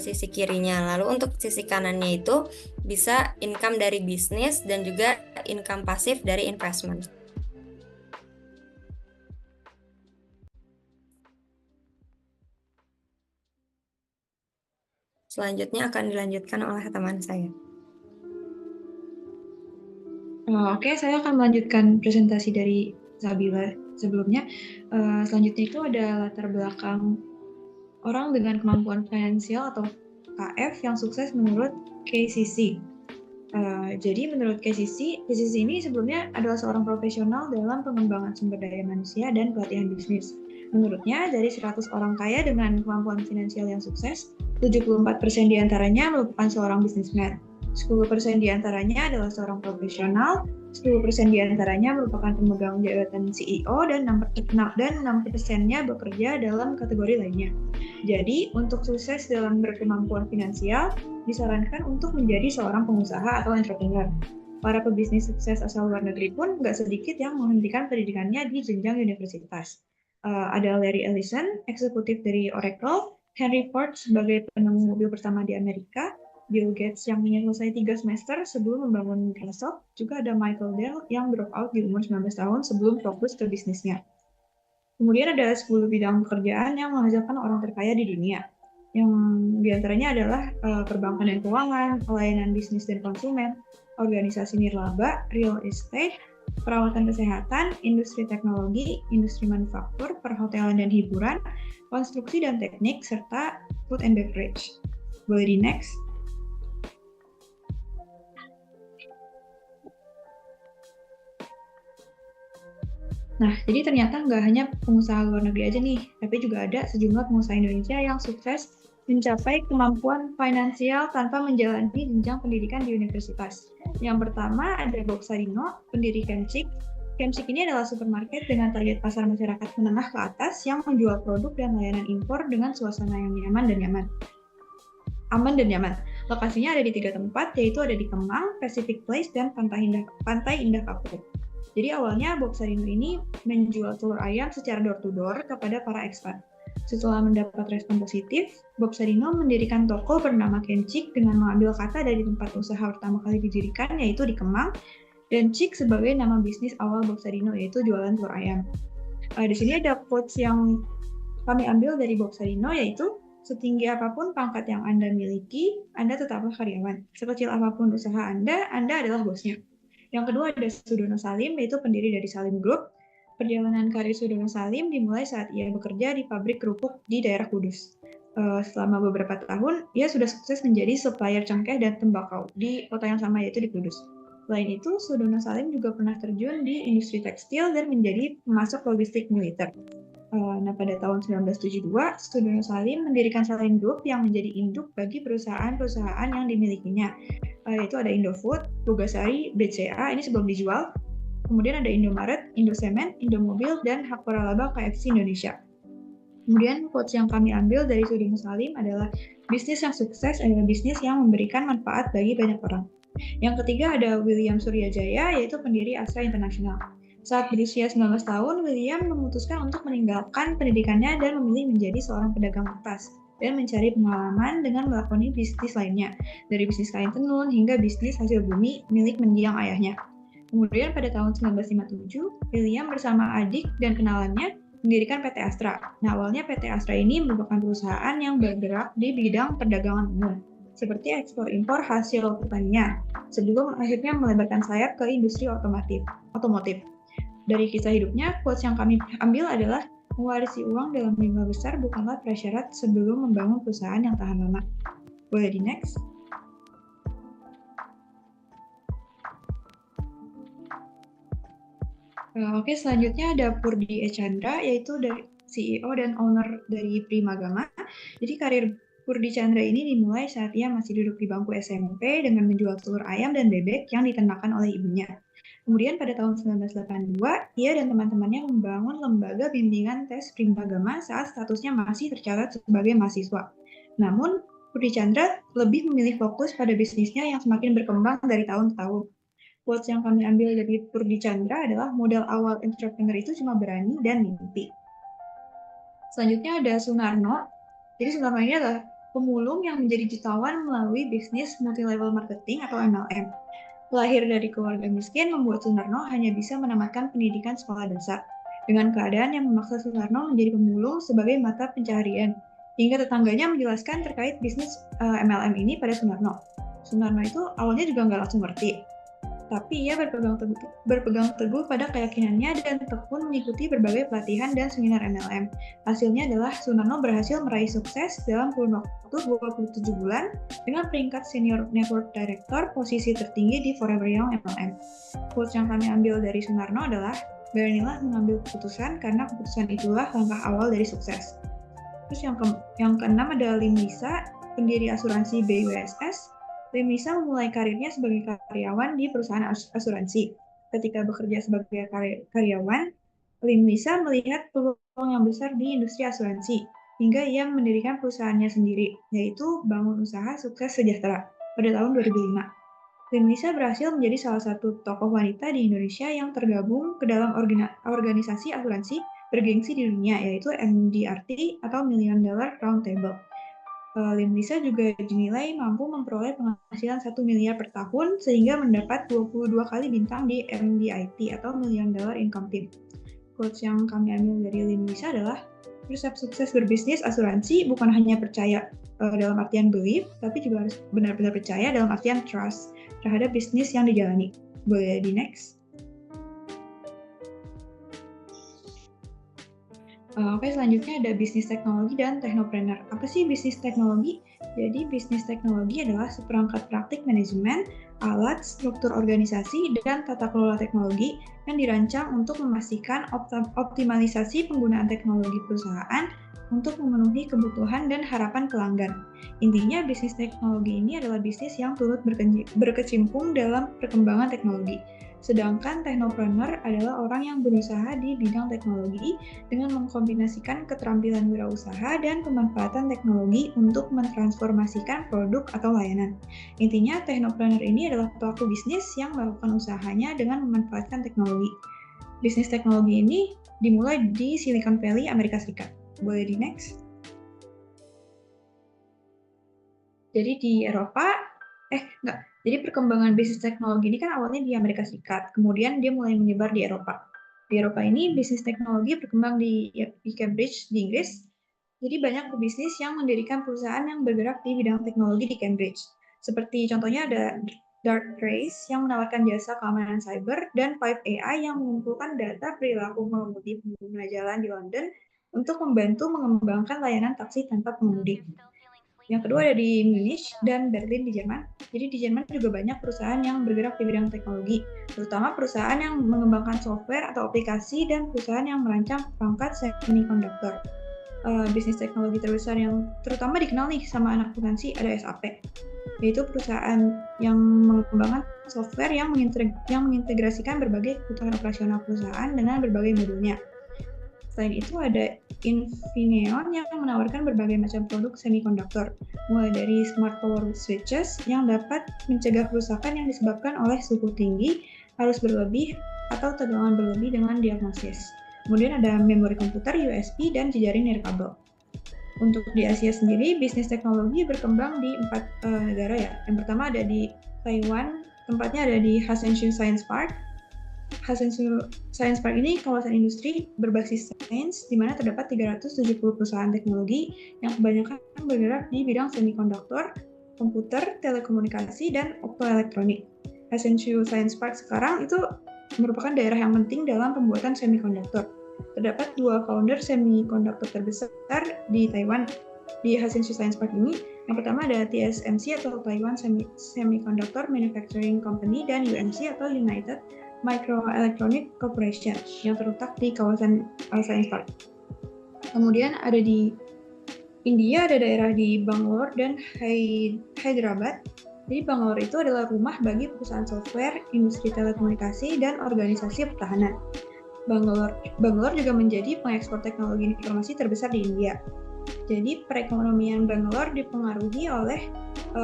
Speaker 4: sisi kirinya. Lalu untuk sisi kanannya itu bisa income dari bisnis dan juga income pasif dari investment. Selanjutnya akan dilanjutkan oleh teman saya.
Speaker 5: Oke, saya akan melanjutkan presentasi dari Sabila sebelumnya. Selanjutnya itu ada latar belakang orang dengan kemampuan finansial atau KF yang sukses menurut KCC. Jadi menurut KCC ini sebelumnya adalah seorang profesional dalam pengembangan sumber daya manusia dan pelatihan bisnis. Menurutnya, dari 100 orang kaya dengan kemampuan finansial yang sukses, 74% diantaranya merupakan seorang bisnismen. 10% diantaranya adalah seorang profesional, 10% diantaranya merupakan pemegang jabatan CEO, dan 60%-nya bekerja dalam kategori lainnya. Jadi, untuk sukses dalam berkemampuan finansial, disarankan untuk menjadi seorang pengusaha atau entrepreneur. Para pebisnis sukses asal luar negeri pun nggak sedikit yang menghentikan pendidikannya di jenjang universitas. Ada Larry Ellison, eksekutif dari Oracle, Henry Ford sebagai penemu mobil pertama di Amerika, Bill Gates yang menyelesaikan 3 semester sebelum membangun Microsoft, juga ada Michael Dell yang drop out di umur 19 tahun sebelum fokus ke bisnisnya. Kemudian ada 10 bidang pekerjaan yang menghasilkan orang terkaya di dunia, yang diantaranya adalah perbankan dan keuangan, pelayanan bisnis dan konsumen, organisasi nirlaba, real estate, perawatan kesehatan, industri teknologi, industri manufaktur, perhotelan dan hiburan, konstruksi dan teknik, serta food and beverage. Boleh di next. Nah, jadi ternyata nggak hanya pengusaha luar negeri aja nih, tapi juga ada sejumlah pengusaha Indonesia yang sukses mencapai kemampuan finansial tanpa menjalani jenjang pendidikan di universitas. Yang pertama ada Bob Sadino, pendiri Kemchik. Kemchik ini adalah supermarket dengan target pasar masyarakat menengah ke atas yang menjual produk dan layanan impor dengan suasana yang aman dan nyaman. Lokasinya ada di 3 tempat, yaitu ada di Kemang, Pacific Place, dan Pantai Indah Kapuk. Jadi awalnya Bob Sadino ini menjual telur ayam secara door-to-door kepada para ekspat. Setelah mendapat respon positif, Bob Sadino mendirikan toko bernama Kemchik dengan mengambil kata dari tempat usaha pertama kali didirikan, yaitu di Kemang, dan Chik sebagai nama bisnis awal Bob Sadino, yaitu jualan telur ayam. Di sini ada quotes yang kami ambil dari Bob Sadino, yaitu, setinggi apapun pangkat yang Anda miliki, Anda tetaplah karyawan. Sekecil apapun usaha Anda adalah bosnya. Yang kedua ada Sudono Salim, yaitu pendiri dari Salim Group. Perjalanan karir Sudono Salim dimulai saat ia bekerja di pabrik kerupuk di daerah Kudus. Selama beberapa tahun, ia sudah sukses menjadi supplier cengkeh dan tembakau di kota yang sama, yaitu di Kudus. Selain itu, Sudono Salim juga pernah terjun di industri tekstil dan menjadi pemasok logistik militer. Nah, pada tahun 1972, Sudono Salim mendirikan Salim Group yang menjadi induk bagi perusahaan-perusahaan yang dimilikinya. Yaitu ada Indofood, Tugasari, BCA, ini sebelum dijual. Kemudian ada Indomaret, Indosemen, Indomobil, dan Hak Waralaba KFC Indonesia. Kemudian quotes yang kami ambil dari Sudono Salim adalah, bisnis yang sukses adalah bisnis yang memberikan manfaat bagi banyak orang. Yang ketiga ada William Suryajaya, yaitu pendiri Astra International. Saat berusia 19 tahun, William memutuskan untuk meninggalkan pendidikannya dan memilih menjadi seorang pedagang kertas dan mencari pengalaman dengan melakoni bisnis lainnya, dari bisnis kain tenun hingga bisnis hasil bumi milik mendiang ayahnya. Kemudian pada tahun 1957, William bersama adik dan kenalannya mendirikan PT Astra. Nah, awalnya PT Astra ini merupakan perusahaan yang bergerak di bidang perdagangan umum, seperti ekspor-impor hasil pertanian, sebelum akhirnya melebarkan sayap ke industri otomotif. Dari kisah hidupnya, quotes yang kami ambil adalah, mewarisi uang dalam jumlah besar bukanlah prasyarat sebelum membangun perusahaan yang tahan lama. Boleh di next. Oke, selanjutnya ada Purdi Chandra, yaitu dari CEO dan owner dari Primagama. Jadi karir Purdi Chandra ini dimulai saat ia masih duduk di bangku SMP dengan menjual telur ayam dan bebek yang diternakan oleh ibunya. Kemudian pada tahun 1982, ia dan teman-temannya membangun lembaga bimbingan tes Primagama saat statusnya masih tercatat sebagai mahasiswa. Namun, Purdi Chandra lebih memilih fokus pada bisnisnya yang semakin berkembang dari tahun ke tahun. Quotes yang kami ambil dari Purdi Chandra adalah modal awal entrepreneur itu cuma berani dan mimpi. Selanjutnya ada Sunarno. Jadi Sunarno ini adalah pemulung yang menjadi jutawan melalui bisnis multi-level marketing atau MLM. Lahir dari keluarga miskin membuat Sunarno hanya bisa menamatkan pendidikan sekolah dasar. Dengan keadaan yang memaksa Sunarno menjadi pemulung sebagai mata pencaharian. Hingga tetangganya menjelaskan terkait bisnis MLM ini pada Sunarno. Sunarno itu awalnya juga nggak langsung ngerti. Tapi ia berpegang teguh pada keyakinannya dan tekun mengikuti berbagai pelatihan dan seminar MLM. Hasilnya adalah Sunarno berhasil meraih sukses dalam kurun waktu 27 bulan dengan peringkat Senior Network Director, posisi tertinggi di Forever Young MLM. Quotes yang kami ambil dari Sunarno adalah, beranilah mengambil keputusan karena keputusan itulah langkah awal dari sukses. Terus yang keenam ada Lim Lisa, pendiri asuransi BUSS. Lim Lisa memulai karirnya sebagai karyawan di perusahaan asuransi. Ketika bekerja sebagai karyawan, Lim Lisa melihat peluang yang besar di industri asuransi, hingga ia mendirikan perusahaannya sendiri, yaitu Bangun Usaha Sukses Sejahtera pada tahun 2005. Lim Lisa berhasil menjadi salah satu tokoh wanita di Indonesia yang tergabung ke dalam organisasi asuransi bergengsi di dunia, yaitu MDRT atau Million Dollar Round Table. Lim Lisa juga dinilai mampu memperoleh penghasilan 1 miliar per tahun sehingga mendapat 22 kali bintang di MDIT atau Million Dollar Income Team. Quotes yang kami ambil dari Lim Lisa adalah, resep sukses berbisnis asuransi bukan hanya percaya dalam artian belief, tapi juga harus benar-benar percaya dalam artian trust terhadap bisnis yang dijalani. Boleh di next? Oke, selanjutnya ada bisnis teknologi dan teknopreneur. Apa sih bisnis teknologi? Jadi, bisnis teknologi adalah seperangkat praktik manajemen, alat, struktur organisasi, dan tata kelola teknologi yang dirancang untuk memastikan optimalisasi penggunaan teknologi perusahaan untuk memenuhi kebutuhan dan harapan pelanggan. Intinya, bisnis teknologi ini adalah bisnis yang turut berkecimpung dalam perkembangan teknologi. Sedangkan teknopreneur adalah orang yang berusaha di bidang teknologi dengan mengkombinasikan keterampilan wirausaha dan pemanfaatan teknologi untuk mentransformasikan produk atau layanan. Intinya, teknopreneur ini adalah pelaku bisnis yang melakukan usahanya dengan memanfaatkan teknologi. Bisnis teknologi ini dimulai di Silicon Valley, Amerika Serikat. Boleh di next? Jadi di Eropa, Jadi perkembangan bisnis teknologi ini kan awalnya di Amerika Serikat, kemudian dia mulai menyebar di Eropa. Di Eropa ini bisnis teknologi berkembang di Cambridge, di Inggris. Jadi banyak pebisnis yang mendirikan perusahaan yang bergerak di bidang teknologi di Cambridge. Seperti contohnya ada Darktrace yang menawarkan jasa keamanan cyber dan Pipe AI yang mengumpulkan data perilaku pengemudi pengguna jalan di London untuk membantu mengembangkan layanan taksi tanpa pengemudi. Yang kedua ada di Munich dan Berlin di Jerman. Jadi di Jerman juga banyak perusahaan yang bergerak di bidang teknologi, terutama perusahaan yang mengembangkan software atau aplikasi dan perusahaan yang merancang perangkat semikonduktor. Bisnis teknologi terbesar yang terutama dikenal nih sama anak akuntansi ada SAP, yaitu perusahaan yang mengembangkan software yang mengintegrasikan berbagai kebutuhan operasional perusahaan dengan berbagai modulnya. Selain itu ada Infineon yang menawarkan berbagai macam produk semikonduktor, mulai dari smart power switches yang dapat mencegah kerusakan yang disebabkan oleh suhu tinggi, arus berlebih, atau tegangan berlebih dengan diagnosis. Kemudian ada memori komputer, USB, dan jejaring nirkabel. Untuk di Asia sendiri, bisnis teknologi berkembang di 4 negara ya. Yang pertama ada di Taiwan, tempatnya ada di Hassenshu Science Park. Hassenshu Science Park ini kawasan industri berbasis sains di mana terdapat 370 perusahaan teknologi yang kebanyakan bergerak di bidang semikonduktor, komputer, telekomunikasi, dan optoelektronik. Hassenshu Science Park sekarang itu merupakan daerah yang penting dalam pembuatan semikonduktor. Terdapat 2 founder semikonduktor terbesar di Taiwan di Hassenshu Science Park ini. Yang pertama ada TSMC atau Taiwan Semiconductor Manufacturing Company dan UMC atau United Microelectronic Corporation yang terletak di kawasan Science Park. Kemudian ada di India, ada daerah di Bangalore dan Hyderabad. Jadi Bangalore itu adalah rumah bagi perusahaan software, industri telekomunikasi, dan organisasi pertahanan. Bangalore juga menjadi pengekspor teknologi informasi terbesar di India. Jadi perekonomian Bangalore dipengaruhi oleh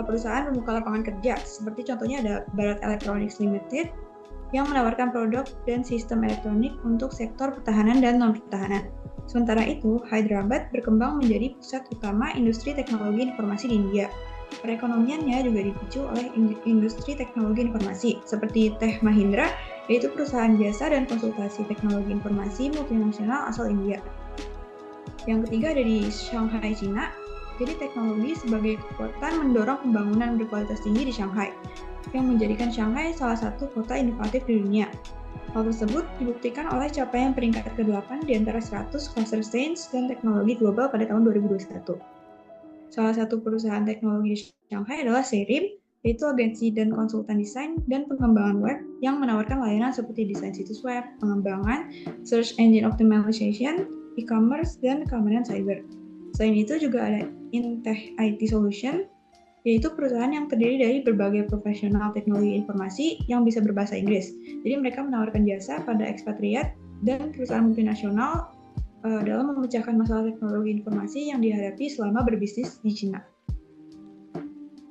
Speaker 5: perusahaan pembuka lapangan kerja, seperti contohnya ada Bharat Electronics Limited yang menawarkan produk dan sistem elektronik untuk sektor pertahanan dan non-pertahanan. Sementara itu, Hyderabad berkembang menjadi pusat utama industri teknologi informasi di India. Perekonomiannya juga dipicu oleh industri teknologi informasi, seperti Tech Mahindra, yaitu perusahaan jasa dan konsultasi teknologi informasi multinasional asal India. Yang ketiga ada di Shanghai, Cina. Jadi teknologi sebagai kekuatan mendorong pembangunan berkualitas tinggi di Shanghai, yang menjadikan Shanghai salah satu kota inovatif di dunia. Hal tersebut dibuktikan oleh capaian peringkat ke-8 di antara 100 cluster sains dan teknologi global pada tahun 2021. Salah satu perusahaan teknologi di Shanghai adalah Serim, yaitu agensi dan konsultan desain dan pengembangan web yang menawarkan layanan seperti desain situs web, pengembangan, search engine optimization, e-commerce, dan keamanan cyber. Selain itu juga ada Intech IT Solution, yaitu perusahaan yang terdiri dari berbagai profesional teknologi informasi yang bisa berbahasa Inggris. Jadi mereka menawarkan jasa pada ekspatriat dan perusahaan multinasional dalam memecahkan masalah teknologi informasi yang dihadapi selama berbisnis di Cina.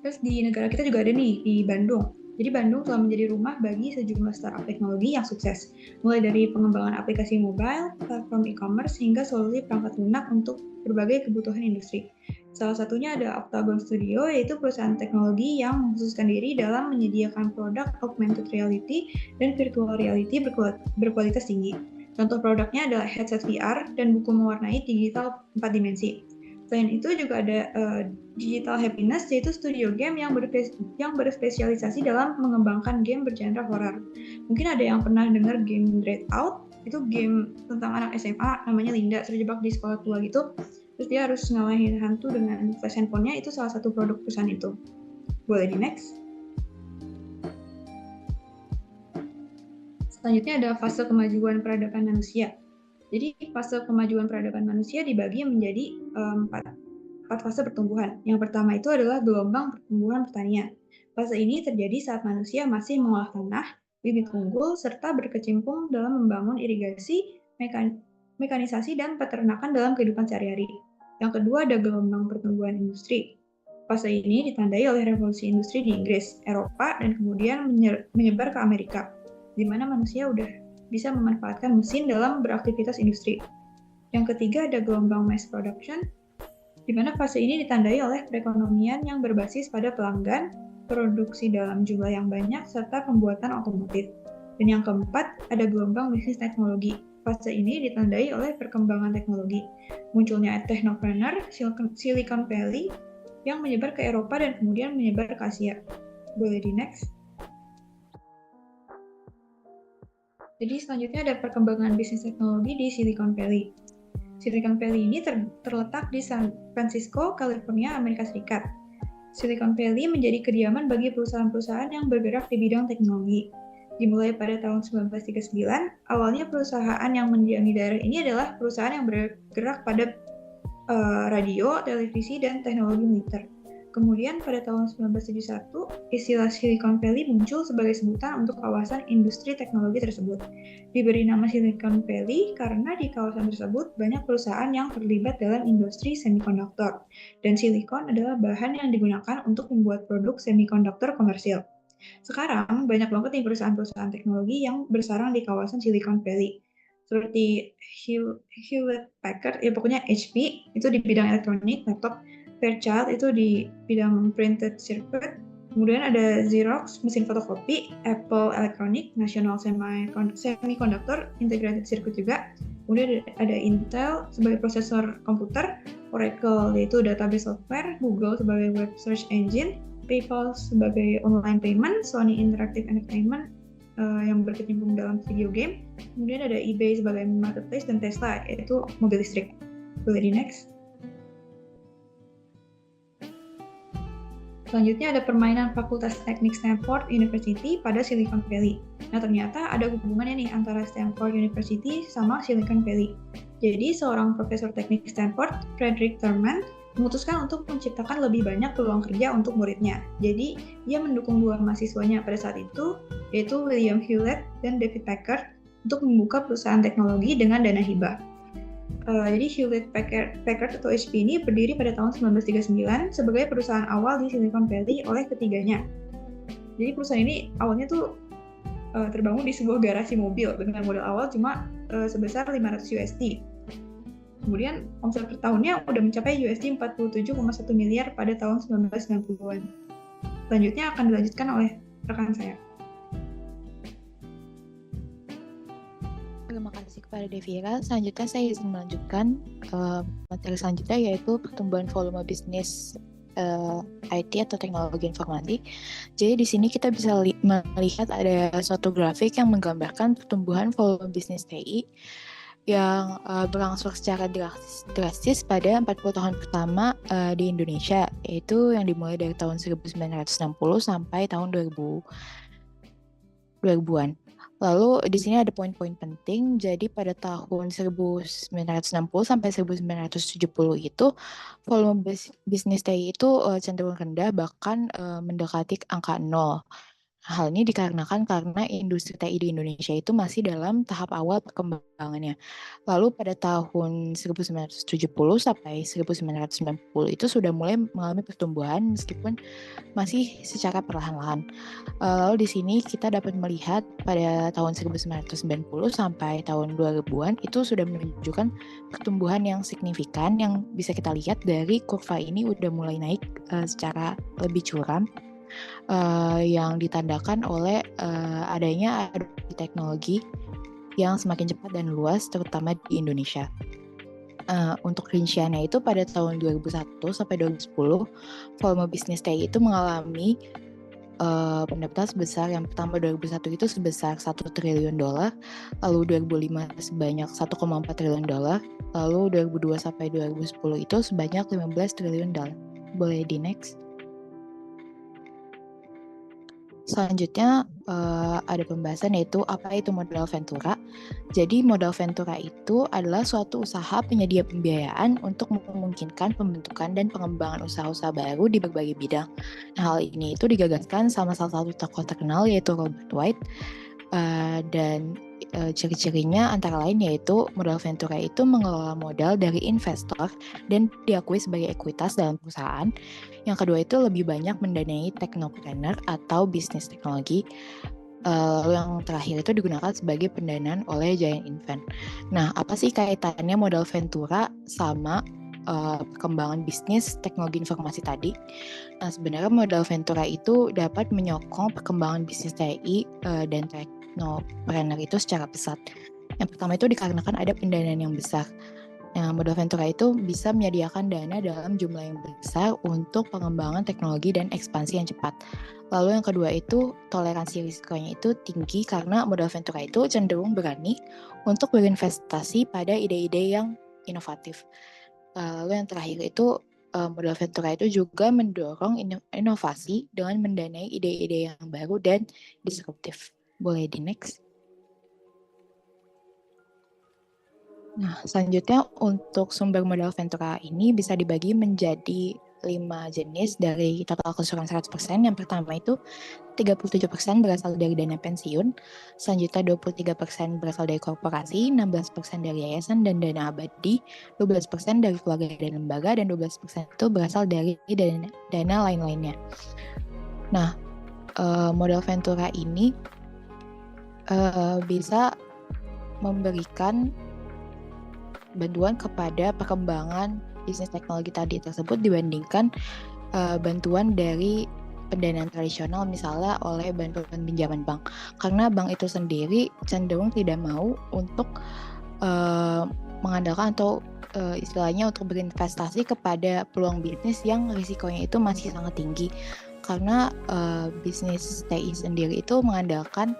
Speaker 5: Terus di negara kita juga ada nih, di Bandung. Jadi Bandung telah menjadi rumah bagi sejumlah startup teknologi yang sukses, mulai dari pengembangan aplikasi mobile, platform e-commerce, hingga solusi perangkat lunak untuk berbagai kebutuhan industri. Salah satunya ada Octagon Studio, yaitu perusahaan teknologi yang mengkhususkan diri dalam menyediakan produk augmented reality dan virtual reality berkualitas tinggi. Contoh produknya adalah headset VR dan buku mewarnai digital 4 dimensi. Selain itu juga ada Digital Happiness, yaitu studio game yang berspesialisasi dalam mengembangkan game bergenre horor. Mungkin ada yang pernah dengar game Dread Out, itu game tentang anak SMA namanya Linda terjebak di sekolah tua gitu. Terus dia harus ngalahin hantu dengan flash handphonenya, itu salah satu produk perusahaan itu. Boleh di next. Selanjutnya ada fase kemajuan peradaban manusia. Jadi fase kemajuan peradaban manusia dibagi menjadi 4 fase pertumbuhan. Yang pertama itu adalah gelombang pertumbuhan pertanian. Fase ini terjadi saat manusia masih mengolah tanah, bibit unggul, serta berkecimpung dalam membangun irigasi, mekanisasi, dan peternakan dalam kehidupan sehari-hari. Yang kedua ada gelombang pertumbuhan industri. Fase ini ditandai oleh revolusi industri di Inggris, Eropa, dan kemudian menyebar ke Amerika, di mana manusia udah bisa memanfaatkan mesin dalam beraktivitas industri. Yang ketiga ada gelombang mass production, di mana fase ini ditandai oleh perekonomian yang berbasis pada pelanggan, produksi dalam jumlah yang banyak, serta pembuatan otomotif. Dan yang keempat ada gelombang bisnis teknologi. Fase ini ditandai oleh perkembangan teknologi, munculnya technopreneur, Silicon Valley, yang menyebar ke Eropa dan kemudian menyebar ke Asia. Boleh di next. Jadi selanjutnya ada perkembangan bisnis teknologi di Silicon Valley. Silicon Valley ini terletak di San Francisco, California, Amerika Serikat. Silicon Valley menjadi kediaman bagi perusahaan-perusahaan yang bergerak di bidang teknologi. Dimulai pada tahun 1939, awalnya perusahaan yang mendiami daerah ini adalah perusahaan yang bergerak pada radio, televisi, dan teknologi militer. Kemudian pada tahun 1971, istilah Silicon Valley muncul sebagai sebutan untuk kawasan industri teknologi tersebut. Diberi nama Silicon Valley karena di kawasan tersebut banyak perusahaan yang terlibat dalam industri semikonduktor, dan silikon adalah bahan yang digunakan untuk membuat produk semikonduktor komersil. Sekarang banyak banget nih perusahaan-perusahaan teknologi yang bersarang di kawasan Silicon Valley, seperti Hewlett Packard, ya pokoknya HP, itu di bidang elektronik, laptop, Fairchild itu di bidang printed circuit, kemudian ada Xerox, mesin fotokopi, Apple Electronics, National Semiconductor, Integrated Circuit juga, kemudian ada Intel sebagai prosesor komputer, Oracle yaitu database software, Google sebagai web search engine, PayPal sebagai online payment, Sony Interactive Entertainment yang berkecimpung dalam video game, kemudian ada eBay sebagai marketplace, dan Tesla yaitu mobil listrik. Boleh di next. Selanjutnya ada permainan Fakultas Teknik Stanford University pada Silicon Valley. Nah ternyata ada hubungannya nih antara Stanford University sama Silicon Valley. Jadi seorang profesor teknik Stanford, Frederick Terman, memutuskan untuk menciptakan lebih banyak peluang kerja untuk muridnya. Jadi, ia mendukung dua mahasiswanya pada saat itu, yaitu William Hewlett dan David Packard, untuk membuka perusahaan teknologi dengan dana hibah. Jadi Hewlett Packard atau HP ini berdiri pada tahun 1939 sebagai perusahaan awal di Silicon Valley oleh ketiganya. Jadi perusahaan ini awalnya tuh terbangun di sebuah garasi mobil dengan modal awal cuma sebesar 500 USD. Kemudian omset per tahunnya udah mencapai USD 47,1 miliar pada tahun 1990-an. Selanjutnya akan dilanjutkan oleh rekan saya.
Speaker 6: Terima kasih kepada Devira. Selanjutnya saya izin melanjutkan materi selanjutnya, yaitu pertumbuhan volume bisnis IT atau teknologi informasi. Jadi di sini kita bisa melihat ada suatu grafik yang menggambarkan pertumbuhan volume bisnis TI yang berangsur secara drastis pada 40 tahun pertama di Indonesia, yaitu yang dimulai dari tahun 1960 sampai tahun 2000-an. Lalu di sini ada poin-poin penting. Jadi pada tahun 1960 sampai 1970 itu volume bisnis TI itu cenderung rendah, bahkan mendekati angka 0. Hal ini dikarenakan karena industri TI di Indonesia itu masih dalam tahap awal perkembangannya. Lalu pada tahun 1970 sampai 1990 itu sudah mulai mengalami pertumbuhan meskipun masih secara perlahan-lahan. Lalu di sini kita dapat melihat pada tahun 1990 sampai tahun 2000-an itu sudah menunjukkan pertumbuhan yang signifikan yang bisa kita lihat dari kurva ini udah mulai naik secara lebih curam. Yang ditandakan oleh adanya adopsi teknologi yang semakin cepat dan luas, terutama di Indonesia. Untuk rinciannya itu pada tahun 2001 sampai 2010, volume bisnis TI itu mengalami pendapatan sebesar, yang pertama 2001 itu sebesar $1 triliun, lalu 2005 sebanyak $1,4 triliun, lalu 2002 sampai 2010 itu sebanyak $15 triliun. Boleh di next. Selanjutnya ada pembahasan yaitu apa itu modal ventura. Jadi modal ventura itu adalah suatu usaha penyedia pembiayaan untuk memungkinkan pembentukan dan pengembangan usaha-usaha baru di berbagai bidang. Nah, hal ini itu digagaskan sama salah satu tokoh terkenal yaitu Robert White, dan ciri-cirinya antara lain yaitu modal ventura itu mengelola modal dari investor dan diakui sebagai ekuitas dalam perusahaan. Yang kedua itu lebih banyak mendanai teknopreneur atau bisnis teknologi. Lalu yang terakhir itu digunakan sebagai pendanaan oleh giant invent. Nah, apa sih kaitannya modal ventura sama perkembangan bisnis teknologi informasi tadi? Nah, sebenarnya modal ventura itu dapat menyokong perkembangan bisnis TI dan teknopreneur itu secara pesat. Yang pertama itu dikarenakan ada pendanaan yang besar. Nah, modal ventura itu bisa menyediakan dana dalam jumlah yang besar untuk pengembangan teknologi dan ekspansi yang cepat. Lalu yang kedua itu toleransi risikonya itu tinggi karena modal ventura itu cenderung berani untuk berinvestasi pada ide-ide yang inovatif. Lalu yang terakhir itu modal ventura itu juga mendorong inovasi dengan mendanai ide-ide yang baru dan disruptif. Boleh di next. Nah, selanjutnya untuk sumber modal ventura ini bisa dibagi menjadi 5 jenis dari total keseluruhan 100%. Yang pertama itu 37% berasal dari dana pensiun, selanjutnya 23% berasal dari korporasi, 16% dari yayasan dan dana abadi, 12% dari keluarga dan lembaga, dan 12% itu berasal dari dana lain-lainnya. Nah, modal ventura ini bisa memberikan bantuan kepada perkembangan bisnis teknologi tadi tersebut dibandingkan bantuan dari pendanaan tradisional, misalnya oleh bantuan pinjaman bank, karena bank itu sendiri cenderung tidak mau untuk mengandalkan atau istilahnya untuk berinvestasi kepada peluang bisnis yang risikonya itu masih sangat tinggi, karena bisnis TI sendiri itu mengandalkan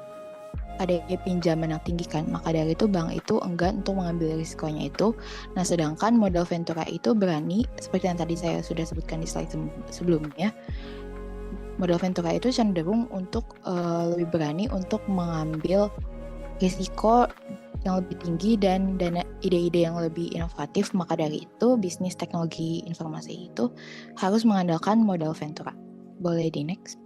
Speaker 6: adanya pinjaman yang tinggi kan, maka dari itu bank itu enggan untuk mengambil risikonya itu. Nah, sedangkan modal ventura itu berani, seperti yang tadi saya sudah sebutkan di slide sebelumnya, modal ventura itu cenderung untuk lebih berani untuk mengambil risiko yang lebih tinggi dan ide-ide yang lebih inovatif. Maka dari itu, bisnis teknologi informasi itu harus mengandalkan modal ventura. Boleh di next.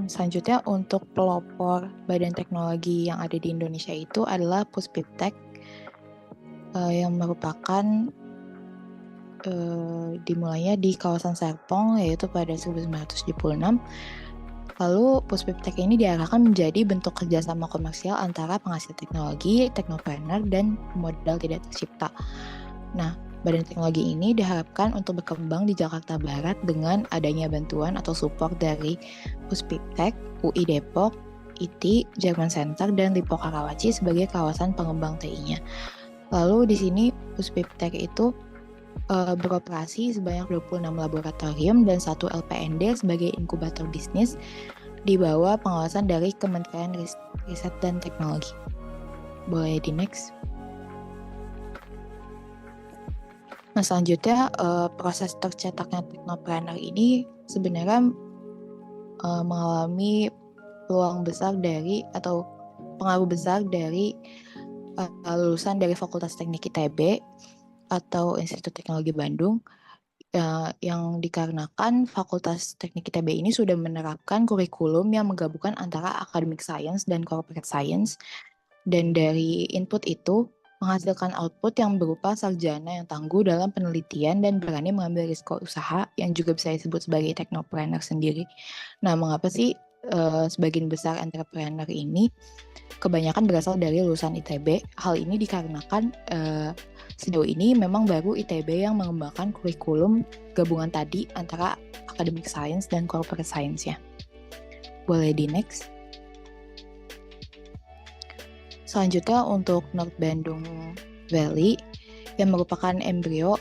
Speaker 6: Selanjutnya untuk pelopor badan teknologi yang ada di Indonesia itu adalah Puspiptek yang merupakan dimulainya di kawasan Serpong yaitu pada 1976. Lalu Puspiptek ini diarahkan menjadi bentuk kerjasama komersial antara penghasil teknologi, teknopreneur, dan modal tidak tercipta. Nah, badan teknologi ini diharapkan untuk berkembang di Jakarta Barat dengan adanya bantuan atau support dari Puspiptek, UI Depok, ITI, Jerman Center, dan Lipo Karawaci sebagai kawasan pengembang TI-nya. Lalu di sini Puspiptek itu beroperasi sebanyak 26 laboratorium dan 1 LPND sebagai inkubator bisnis di bawah pengawasan dari Kementerian Riset dan Teknologi. Boleh di next. Nah, selanjutnya proses tercetaknya teknopreneur ini sebenarnya mengalami peluang besar dari atau pengaruh besar dari lulusan dari Fakultas Teknik ITB atau Institut Teknologi Bandung yang dikarenakan Fakultas Teknik ITB ini sudah menerapkan kurikulum yang menggabungkan antara academic science dan corporate science, dan dari input itu menghasilkan output yang berupa sarjana yang tangguh dalam penelitian dan berani mengambil risiko usaha yang juga bisa disebut sebagai teknopreneur sendiri. Nah, mengapa sih sebagian besar entrepreneur ini kebanyakan berasal dari lulusan ITB? Hal ini dikarenakan sejauh ini memang baru ITB yang mengembangkan kurikulum gabungan tadi antara academic science dan corporate science ya. Boleh di next. Selanjutnya untuk North Bandung Valley yang merupakan embrio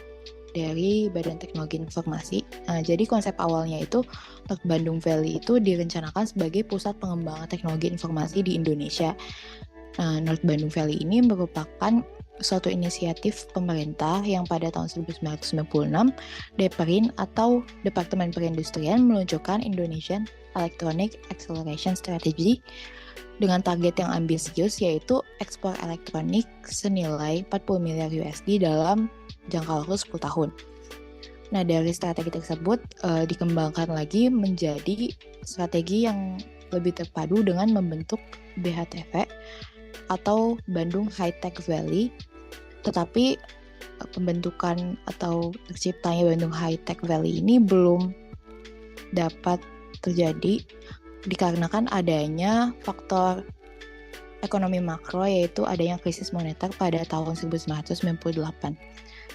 Speaker 6: dari Badan Teknologi Informasi. Nah, jadi konsep awalnya itu North Bandung Valley itu direncanakan sebagai pusat pengembangan teknologi informasi di Indonesia. Nah, North Bandung Valley ini merupakan suatu inisiatif pemerintah yang pada tahun 1996 DEPERIN atau Departemen Perindustrian meluncurkan Indonesian Electronic Acceleration Strategy dengan target yang ambisius yaitu ekspor elektronik senilai 40 miliar USD dalam jangka waktu 10 tahun. Nah, dari strategi tersebut dikembangkan lagi menjadi strategi yang lebih terpadu dengan membentuk BHTV atau Bandung High Tech Valley. Tetapi pembentukan atau terciptanya Bandung High Tech Valley ini belum dapat terjadi dikarenakan adanya faktor ekonomi makro yaitu adanya krisis moneter pada tahun 1998.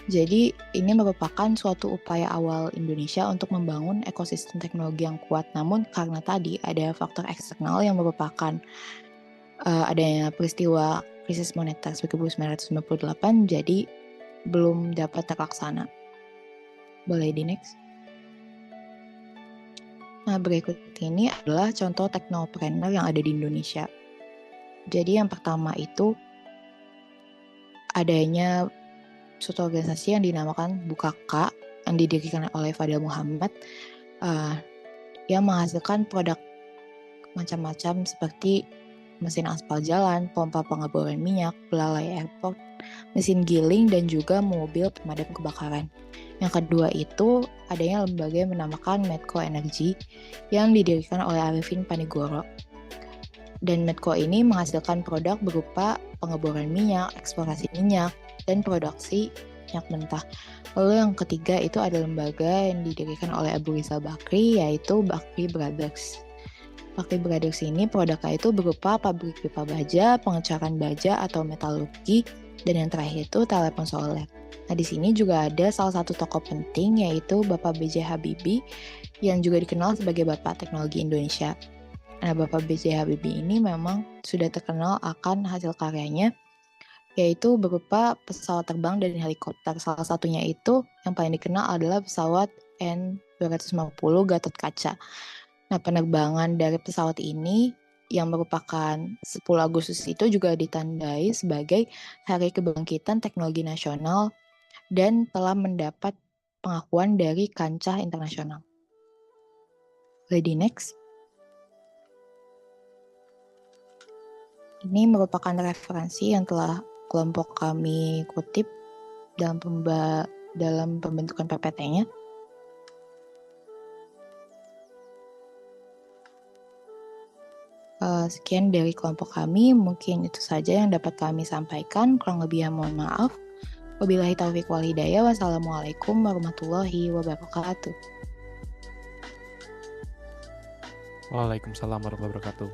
Speaker 6: Jadi ini merupakan suatu upaya awal Indonesia untuk membangun ekosistem teknologi yang kuat. Namun karena tadi ada faktor eksternal yang merupakan adanya peristiwa krisis moneter 1998, jadi belum dapat terlaksana. Boleh di next. Nah, berikut ini adalah contoh teknopreneur yang ada di Indonesia. Jadi yang pertama itu adanya suatu organisasi yang dinamakan Bukaka yang didirikan oleh Fadil Muhammad yang menghasilkan produk macam-macam seperti mesin aspal jalan, pompa pengeboran minyak, belalai airport, mesin giling, dan juga mobil pemadam kebakaran. Yang kedua itu adanya lembaga yang menamakan Medco Energy yang didirikan oleh Arifin Panigoro. Dan Medco ini menghasilkan produk berupa pengeboran minyak, eksplorasi minyak, dan produksi minyak mentah. Lalu yang ketiga itu ada lembaga yang didirikan oleh Abu Rizal Bakri yaitu Bakri Brothers. Bakri Brothers ini produknya itu berupa pabrik pipa baja, pengecoran baja atau metalurgi, dan yang terakhir itu telepon seluler. Nah, di sini juga ada salah satu tokoh penting yaitu Bapak B.J. Habibie yang juga dikenal sebagai Bapak Teknologi Indonesia. Nah, Bapak B.J. Habibie ini memang sudah terkenal akan hasil karyanya yaitu berupa pesawat terbang dan helikopter. Salah satunya itu yang paling dikenal adalah pesawat N250 Gatot Kaca. Nah, penerbangan dari pesawat ini yang merupakan 10 Agustus itu juga ditandai sebagai Hari Kebangkitan Teknologi Nasional dan telah mendapat pengakuan dari kancah internasional. Ready next? Ini merupakan referensi yang telah kelompok kami kutip dalam pembentukan PPT-nya. Sekian dari kelompok kami, mungkin itu saja yang dapat kami sampaikan. Kurang lebihnya mohon maaf. Wabillahi taufiq wal hidayah. Wassalamualaikum warahmatullahi wabarakatuh.
Speaker 2: Waalaikumsalam warahmatullahi wabarakatuh.